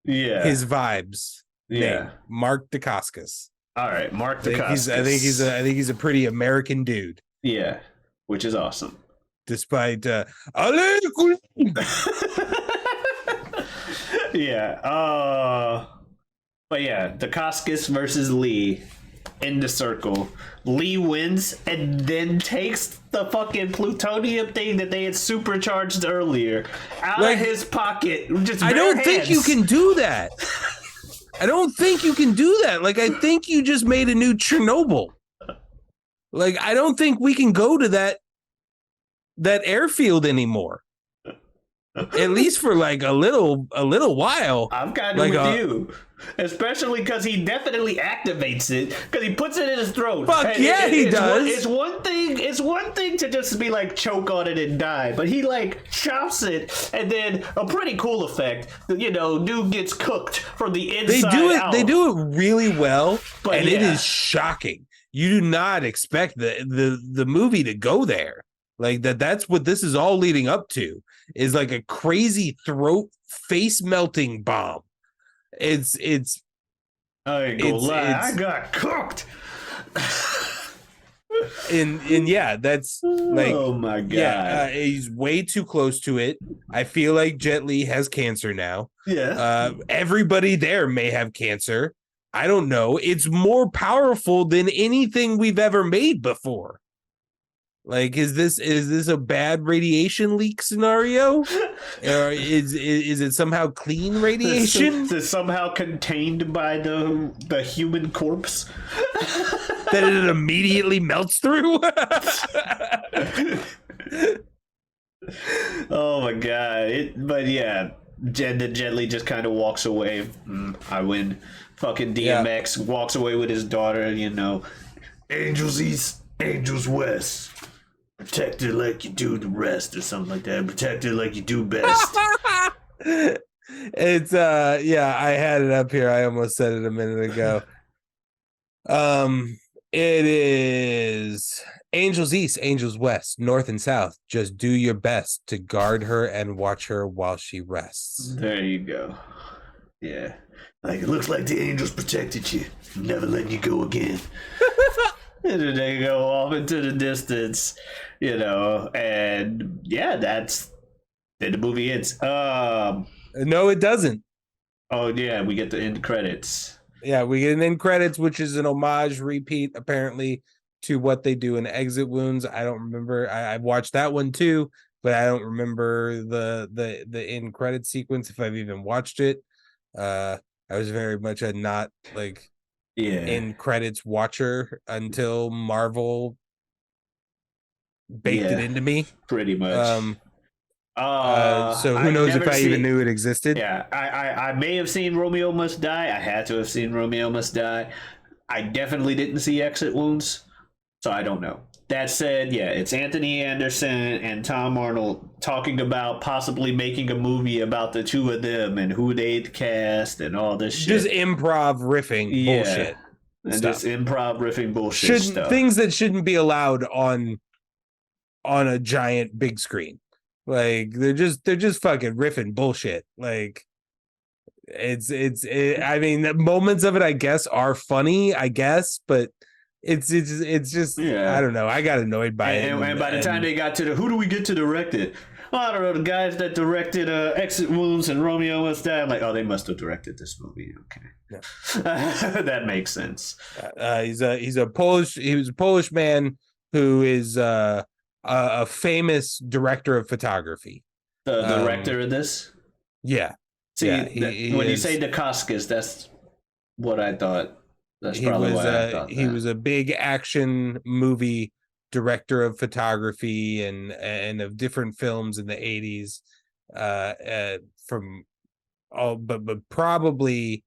his vibes. Yeah. Name. Mark Dacascos. All right, Mark Dacascos. I think he's a pretty American dude. Yeah, which is awesome. Despite yeah. But yeah, Dacascos versus Li in the circle. Li wins and then takes the fucking plutonium thing that they had supercharged earlier out of his pocket. I don't think you can do that. I don't think you can do that. Like, I think you just made a new Chernobyl. Like, I don't think we can go to that airfield anymore. At least for like a little while. I'm kind of with you, especially because he definitely activates it because he puts it in his throat. Fuck yeah, he does. It's one thing to just be like choke on it and die, but he like chops it, and then a pretty cool effect. Dude gets cooked from the inside out. They do it really well, and it is shocking. You do not expect the movie to go there. Like that's what this is all leading up to, is like a crazy throat face melting bomb. It's I ain't gonna lie, I got cooked. and yeah, that's like, oh my god, yeah, he's way too close to it. I feel like Jet Li has cancer now. Yeah, everybody there may have cancer. I don't know. It's more powerful than anything we've ever made before. Like, is this a bad radiation leak scenario? Or is it somehow clean radiation? Is it somehow contained by the human corpse? That it immediately melts through? Oh my god. But yeah, Jet Li just kind of walks away. I win. Fucking DMX walks away with his daughter, Angels East, Angels West. Protect her like you do the rest, or something like that. Protect her like you do best. It's I had it up here. I almost said it a minute ago. It is Angels East, Angels West, North and South. Just do your best to guard her and watch her while she rests. There you go. Yeah. Like, it looks like the angels protected you. Never letting you go again. And then they go off into the distance, and yeah, then the movie ends. No, it doesn't. Oh yeah, we get the end credits. Yeah, we get an end credits, which is an homage repeat, apparently, to what they do in Exit Wounds. I don't remember. I've watched that one too, but I don't remember the end credit sequence if I've even watched it. I was very much a not like end credits watcher until Marvel baked it into me. Pretty much. So who knows if I even knew it existed? Yeah, I may have seen Romeo Must Die. I had to have seen Romeo Must Die. I definitely didn't see Exit Wounds, so I don't know. That said, yeah, it's Anthony Anderson and Tom Arnold talking about possibly making a movie about the two of them and who they'd cast and all this shit. Just improv riffing bullshit. And stuff. Just improv riffing bullshit stuff. Things that shouldn't be allowed on a giant big screen. Like they're just fucking riffing bullshit. Like I mean, the moments of it I guess are funny, I guess, but it's just I don't know. I got annoyed by it. And by the time they got to who do we get to direct it? Well, I don't know, the guys that directed Exit Wounds and Romeo Must Die. I'm like, oh, they must have directed this movie. Okay. Yeah. That makes sense. He was a Polish man who is a famous director of photography. The director of this? Yeah. See, when you say Dacascos, that's what I thought. That's probably why I thought that. He was a big action movie director of photography and of different films in the 80s. But probably,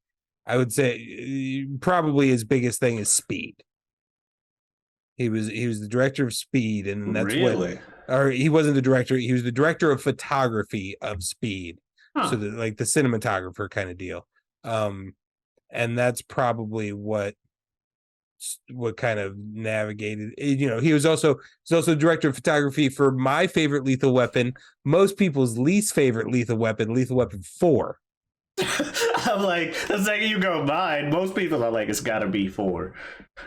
I would say, probably his biggest thing is Speed. He was the director of Speed, and that's or he wasn't the director. He was the director of photography of Speed, so like the cinematographer kind of deal. And that's probably what kind of navigated. You know, he was also director of photography for my favorite Lethal Weapon, most people's least favorite Lethal Weapon 4. I'm like, the second you go mine, most people are like, it's gotta be 4.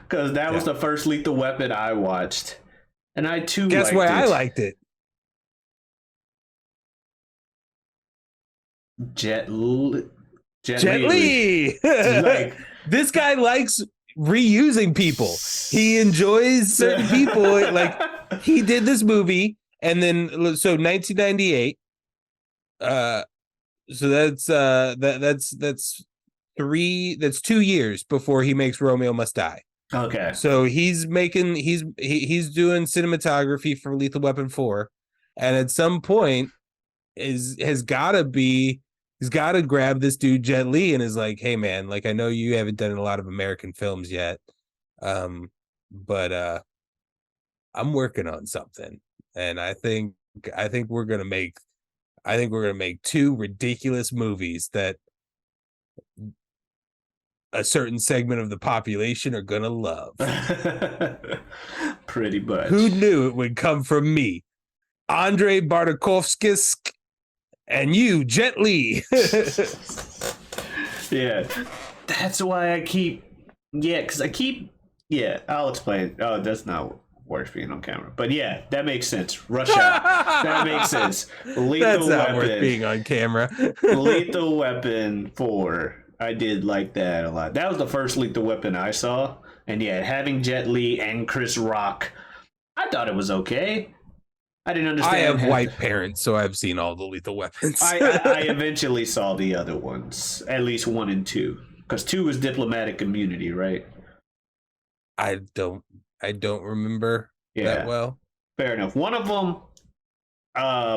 Because that was the first Lethal Weapon I watched. And I too Guess why I liked it? Jet Li. Like, this guy likes reusing people. He enjoys certain people. Like, he did this movie, and then 1998. So that's 2 years before he makes Romeo Must Die. Okay. So he's doing cinematography for Lethal Weapon 4, and at some point he's got to grab this dude Jet Li and is like, hey man, like I know you haven't done a lot of American films yet, but I'm working on something, and I think we're gonna make 2 ridiculous movies that a certain segment of the population are gonna love. Pretty much. Who knew it would come from me, Andrei Bartakovskis, and you, Jet Li. Yeah, that's why I keep. Yeah, because I'll explain. Oh, that's not worth being on camera. But yeah, that makes sense. Rush Hour. That makes sense. That's not worth being on camera. Lethal Weapon 4. I did like that a lot. That was the first Lethal Weapon I saw. And yeah, having Jet Li and Chris Rock, I thought it was okay. I didn't understand. I have white parents, so I've seen all the Lethal Weapons. I eventually saw the other ones, at least 1 and 2. Because 2 is Diplomatic Immunity, right? I don't remember that well. Fair enough. One of them,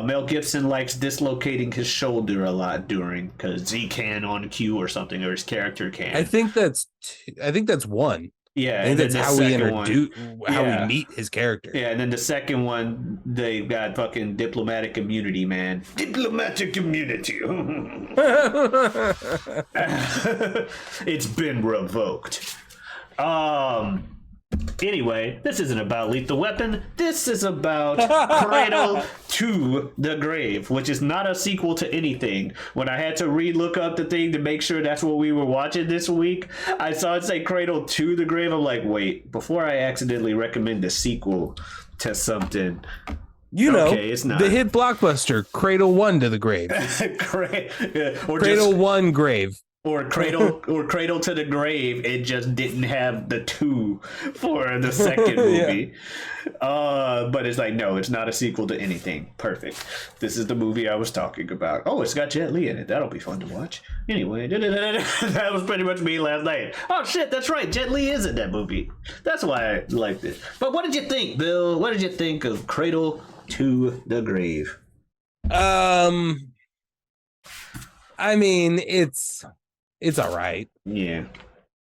Mel Gibson likes dislocating his shoulder a lot during, because he can on cue or something, or his character can. I think that's 1. Yeah, I think that's how we we meet his character. Yeah, and then the second one, they got fucking diplomatic immunity, man. Diplomatic immunity. It's been revoked. Anyway, this isn't about Lethal Weapon. This is about Cradle to the Grave, which is not a sequel to anything. When I had to re-look up the thing to make sure that's what we were watching this week, I saw it say Cradle to the Grave. I'm like, wait, before I accidentally recommend a sequel to something. It's not. The hit blockbuster, Cradle 1 to the Grave. Cradle 1 Grave. or Cradle to the Grave. It just didn't have the 2 for the second movie. But it's like, no, it's not a sequel to anything. Perfect. This is the movie I was talking about. Oh, it's got Jet Li in it. That'll be fun to watch. Anyway, that was pretty much me last night. Oh shit, that's right. Jet Li is in that movie. That's why I liked it. But what did you think, Bill? What did you think of Cradle to the Grave? I mean, it's all right. Yeah.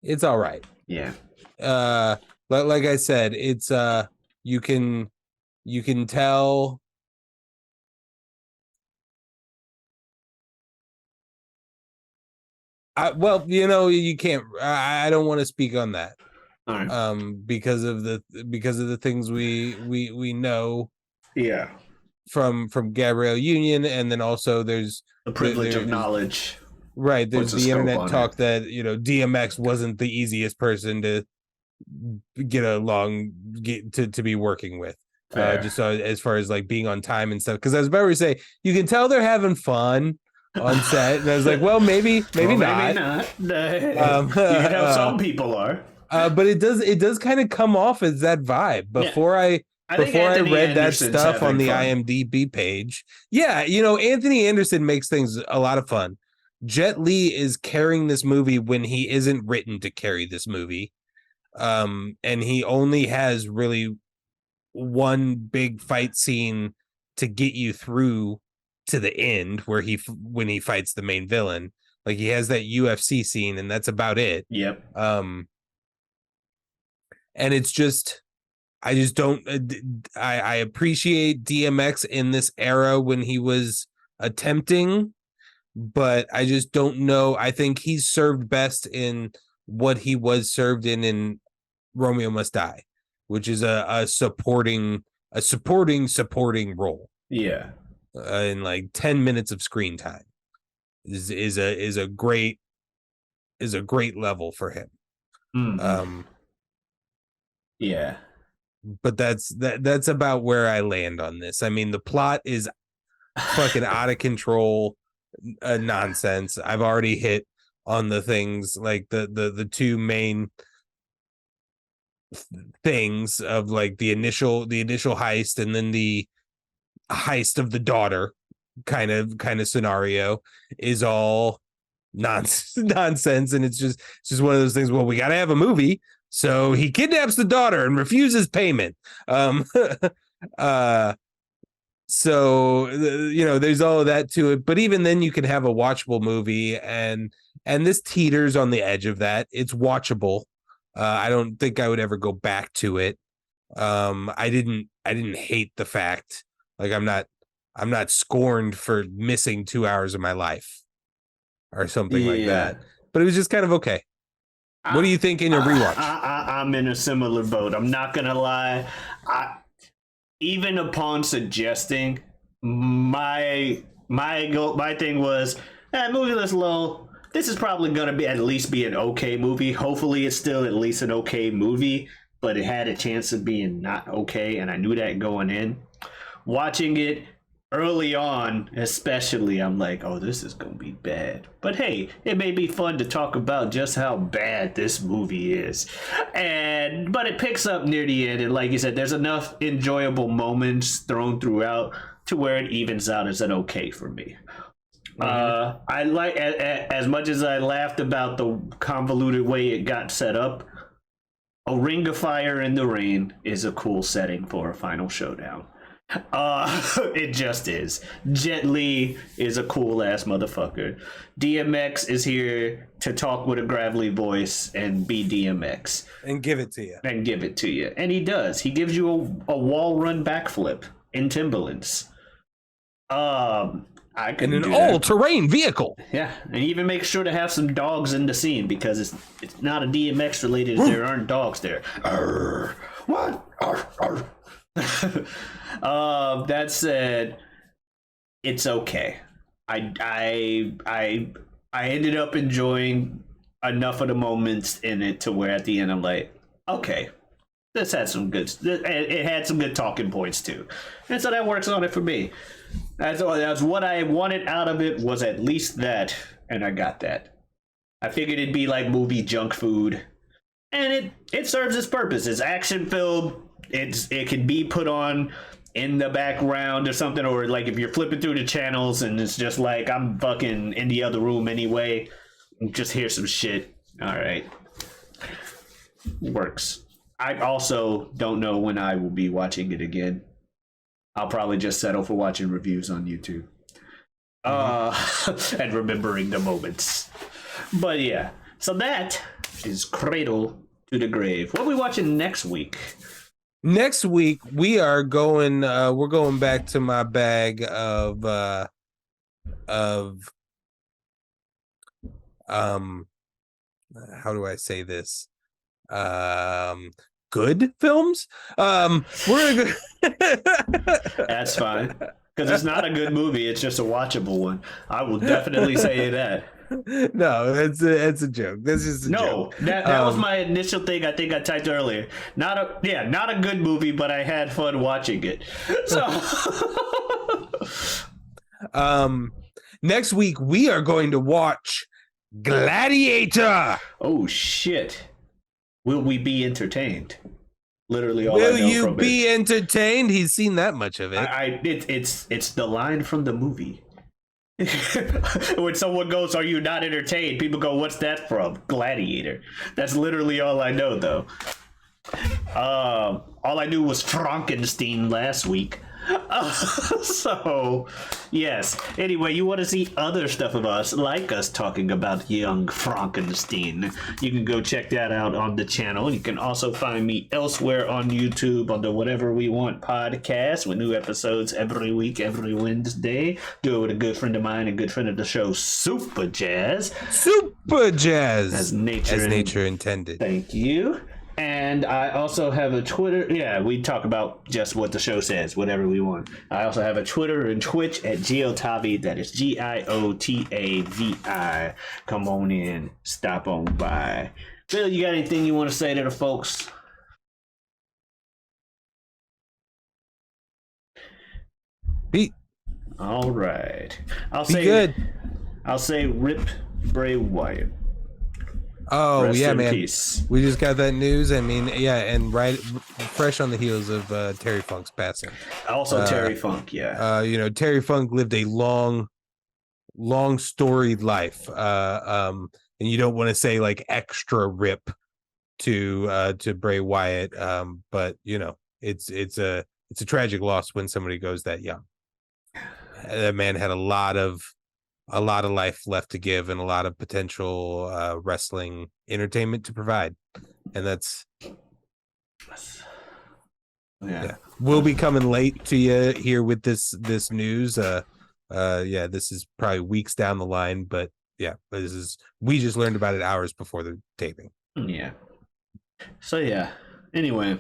It's all right. Yeah. Like I said, it's you can tell. Well, you can't. I don't want to speak on that. All right. Because of the things we know. Yeah. From Gabrielle Union, and then also there's the privilege of knowledge. Right. There's the internet talk that DMX wasn't the easiest person to get to be working with. Just so as far as like being on time and stuff, because I was about to say you can tell they're having fun on set, and I was like, well, maybe not. Maybe not. You know, some people are. But it does kind of come off as that vibe before I read that stuff on the IMDb page. Yeah, Anthony Anderson makes things a lot of fun. Jet Li is carrying this movie when he isn't written to carry this movie. And he only has really one big fight scene to get you through to the end when he fights the main villain. Like he has that UFC scene and that's about it. Yep. And it's just I just don't. I appreciate DMX in this era when he was attempting, but I just don't know. I think he's served best in what he was served in Romeo Must Die, which is a supporting role. Yeah, in like 10 minutes of screen time is a great level for him. Mm-hmm. Yeah. But that's about where I land on this. I mean, the plot is fucking out of control nonsense. I've already hit on the things like the two main things of like the initial heist and then the heist of the daughter kind of scenario is all nonsense, and it's just one of those things. Well, we got to have a movie. So he kidnaps the daughter and refuses payment. So there's all of that to it. But even then, you can have a watchable movie, and this teeters on the edge of that. It's watchable. I don't think I would ever go back to it. I didn't hate the fact. Like I'm not scorned for missing 2 hours of my life or something like that. But it was just kind of okay. What do you think in your rewatch? I'm in a similar boat. I'm not gonna lie. Even upon suggesting, my thing was, movie list low. This is probably gonna be at least be an okay movie. Hopefully, it's still at least an okay movie, but it had a chance of being not okay, and I knew that going in. Watching it early on, especially, I'm like, oh, this is gonna be bad. But hey, it may be fun to talk about just how bad this movie is. But it picks up near the end, and like you said, there's enough enjoyable moments thrown throughout to where it evens out as an okay for me. I like, as much as I laughed about the convoluted way it got set up, a ring of fire in the rain is a cool setting for a final showdown. It just is. Jet Li is a cool ass motherfucker. DMX is here to talk with a gravelly voice and be DMX and give it to you. And he does. He gives you a wall run backflip in Timberlands. I can in an all-terrain vehicle. Yeah, and he even makes sure to have some dogs in the scene because it's not a DMX related. There aren't dogs there. Arr, what? Arr, arr. That said, it's okay. I ended up enjoying enough of the moments in it to where at the end I'm like, okay, this had some good. It had some good talking points too, and so that works on it for me. That's what I wanted out of it, was at least that, and I got that. I figured it'd be like movie junk food, and it serves its purpose. It's action filled. It can be put on in the background or something, or like if you're flipping through the channels and it's just like I'm fucking in the other room anyway, just hear some shit. All right, works. I also don't know when I will be watching it again. I'll probably just settle for watching reviews on YouTube. And remembering the moments. But yeah, so that is Cradle to the Grave. What are we watching next week? Next week we are going. We're going back to my bag of how do I say this? Good films. We're gonna go. That's fine. Because it's not a good movie, it's just a watchable one. I will definitely say that. No, it's a joke. This is a joke. That was my initial thing. I think I typed earlier. Not a good movie, but I had fun watching it. So, next week we are going to watch Gladiator. oh shit! Will we be entertained? Literally all I Will know you from be entertained? He's seen that much of it. It's the line from the movie. When someone goes, "Are you not entertained?" People go, "What's that from?" Gladiator. That's literally all I know, though. All I knew was Frankenstein last week. So, yes. Anyway, you want to see other stuff of us, like us talking about young Frankenstein, you can go check that out on the channel. You can also find me elsewhere on YouTube on the Whatever We Want podcast with new episodes every week, every Wednesday. Do it with a good friend of mine and good friend of the show, Super Jazz. Super Jazz. As nature intended. Thank you. And I also have a Twitter. Yeah, we talk about just what the show says, whatever we want. I also have a Twitter and Twitch at Giotavi. That is GIOTAVI. Come on in. Stop on by. Phil, you got anything you want to say to the folks? Pete. All right. Good. I'll say rip Bray Wyatt. Oh, Rest yeah, in man. peace. We just got that news. I mean, yeah, and fresh on the heels of Terry Funk's passing. Also, Terry Funk, yeah. Terry Funk lived a long storied life. And you don't want to say like extra rip to Bray Wyatt. But it's a tragic loss when somebody goes that young. That man had a lot of life left to give and a lot of potential wrestling entertainment to provide, and that's yeah. We'll be coming late to you here with this news. This is probably weeks down the line, but yeah, we just learned about it hours before the taping. Yeah. So yeah. Anyway,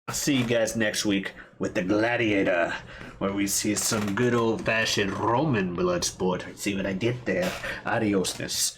I'll see you guys next week with the Gladiator, where we see some good old-fashioned Roman blood sport. See what I did there? Adiosness.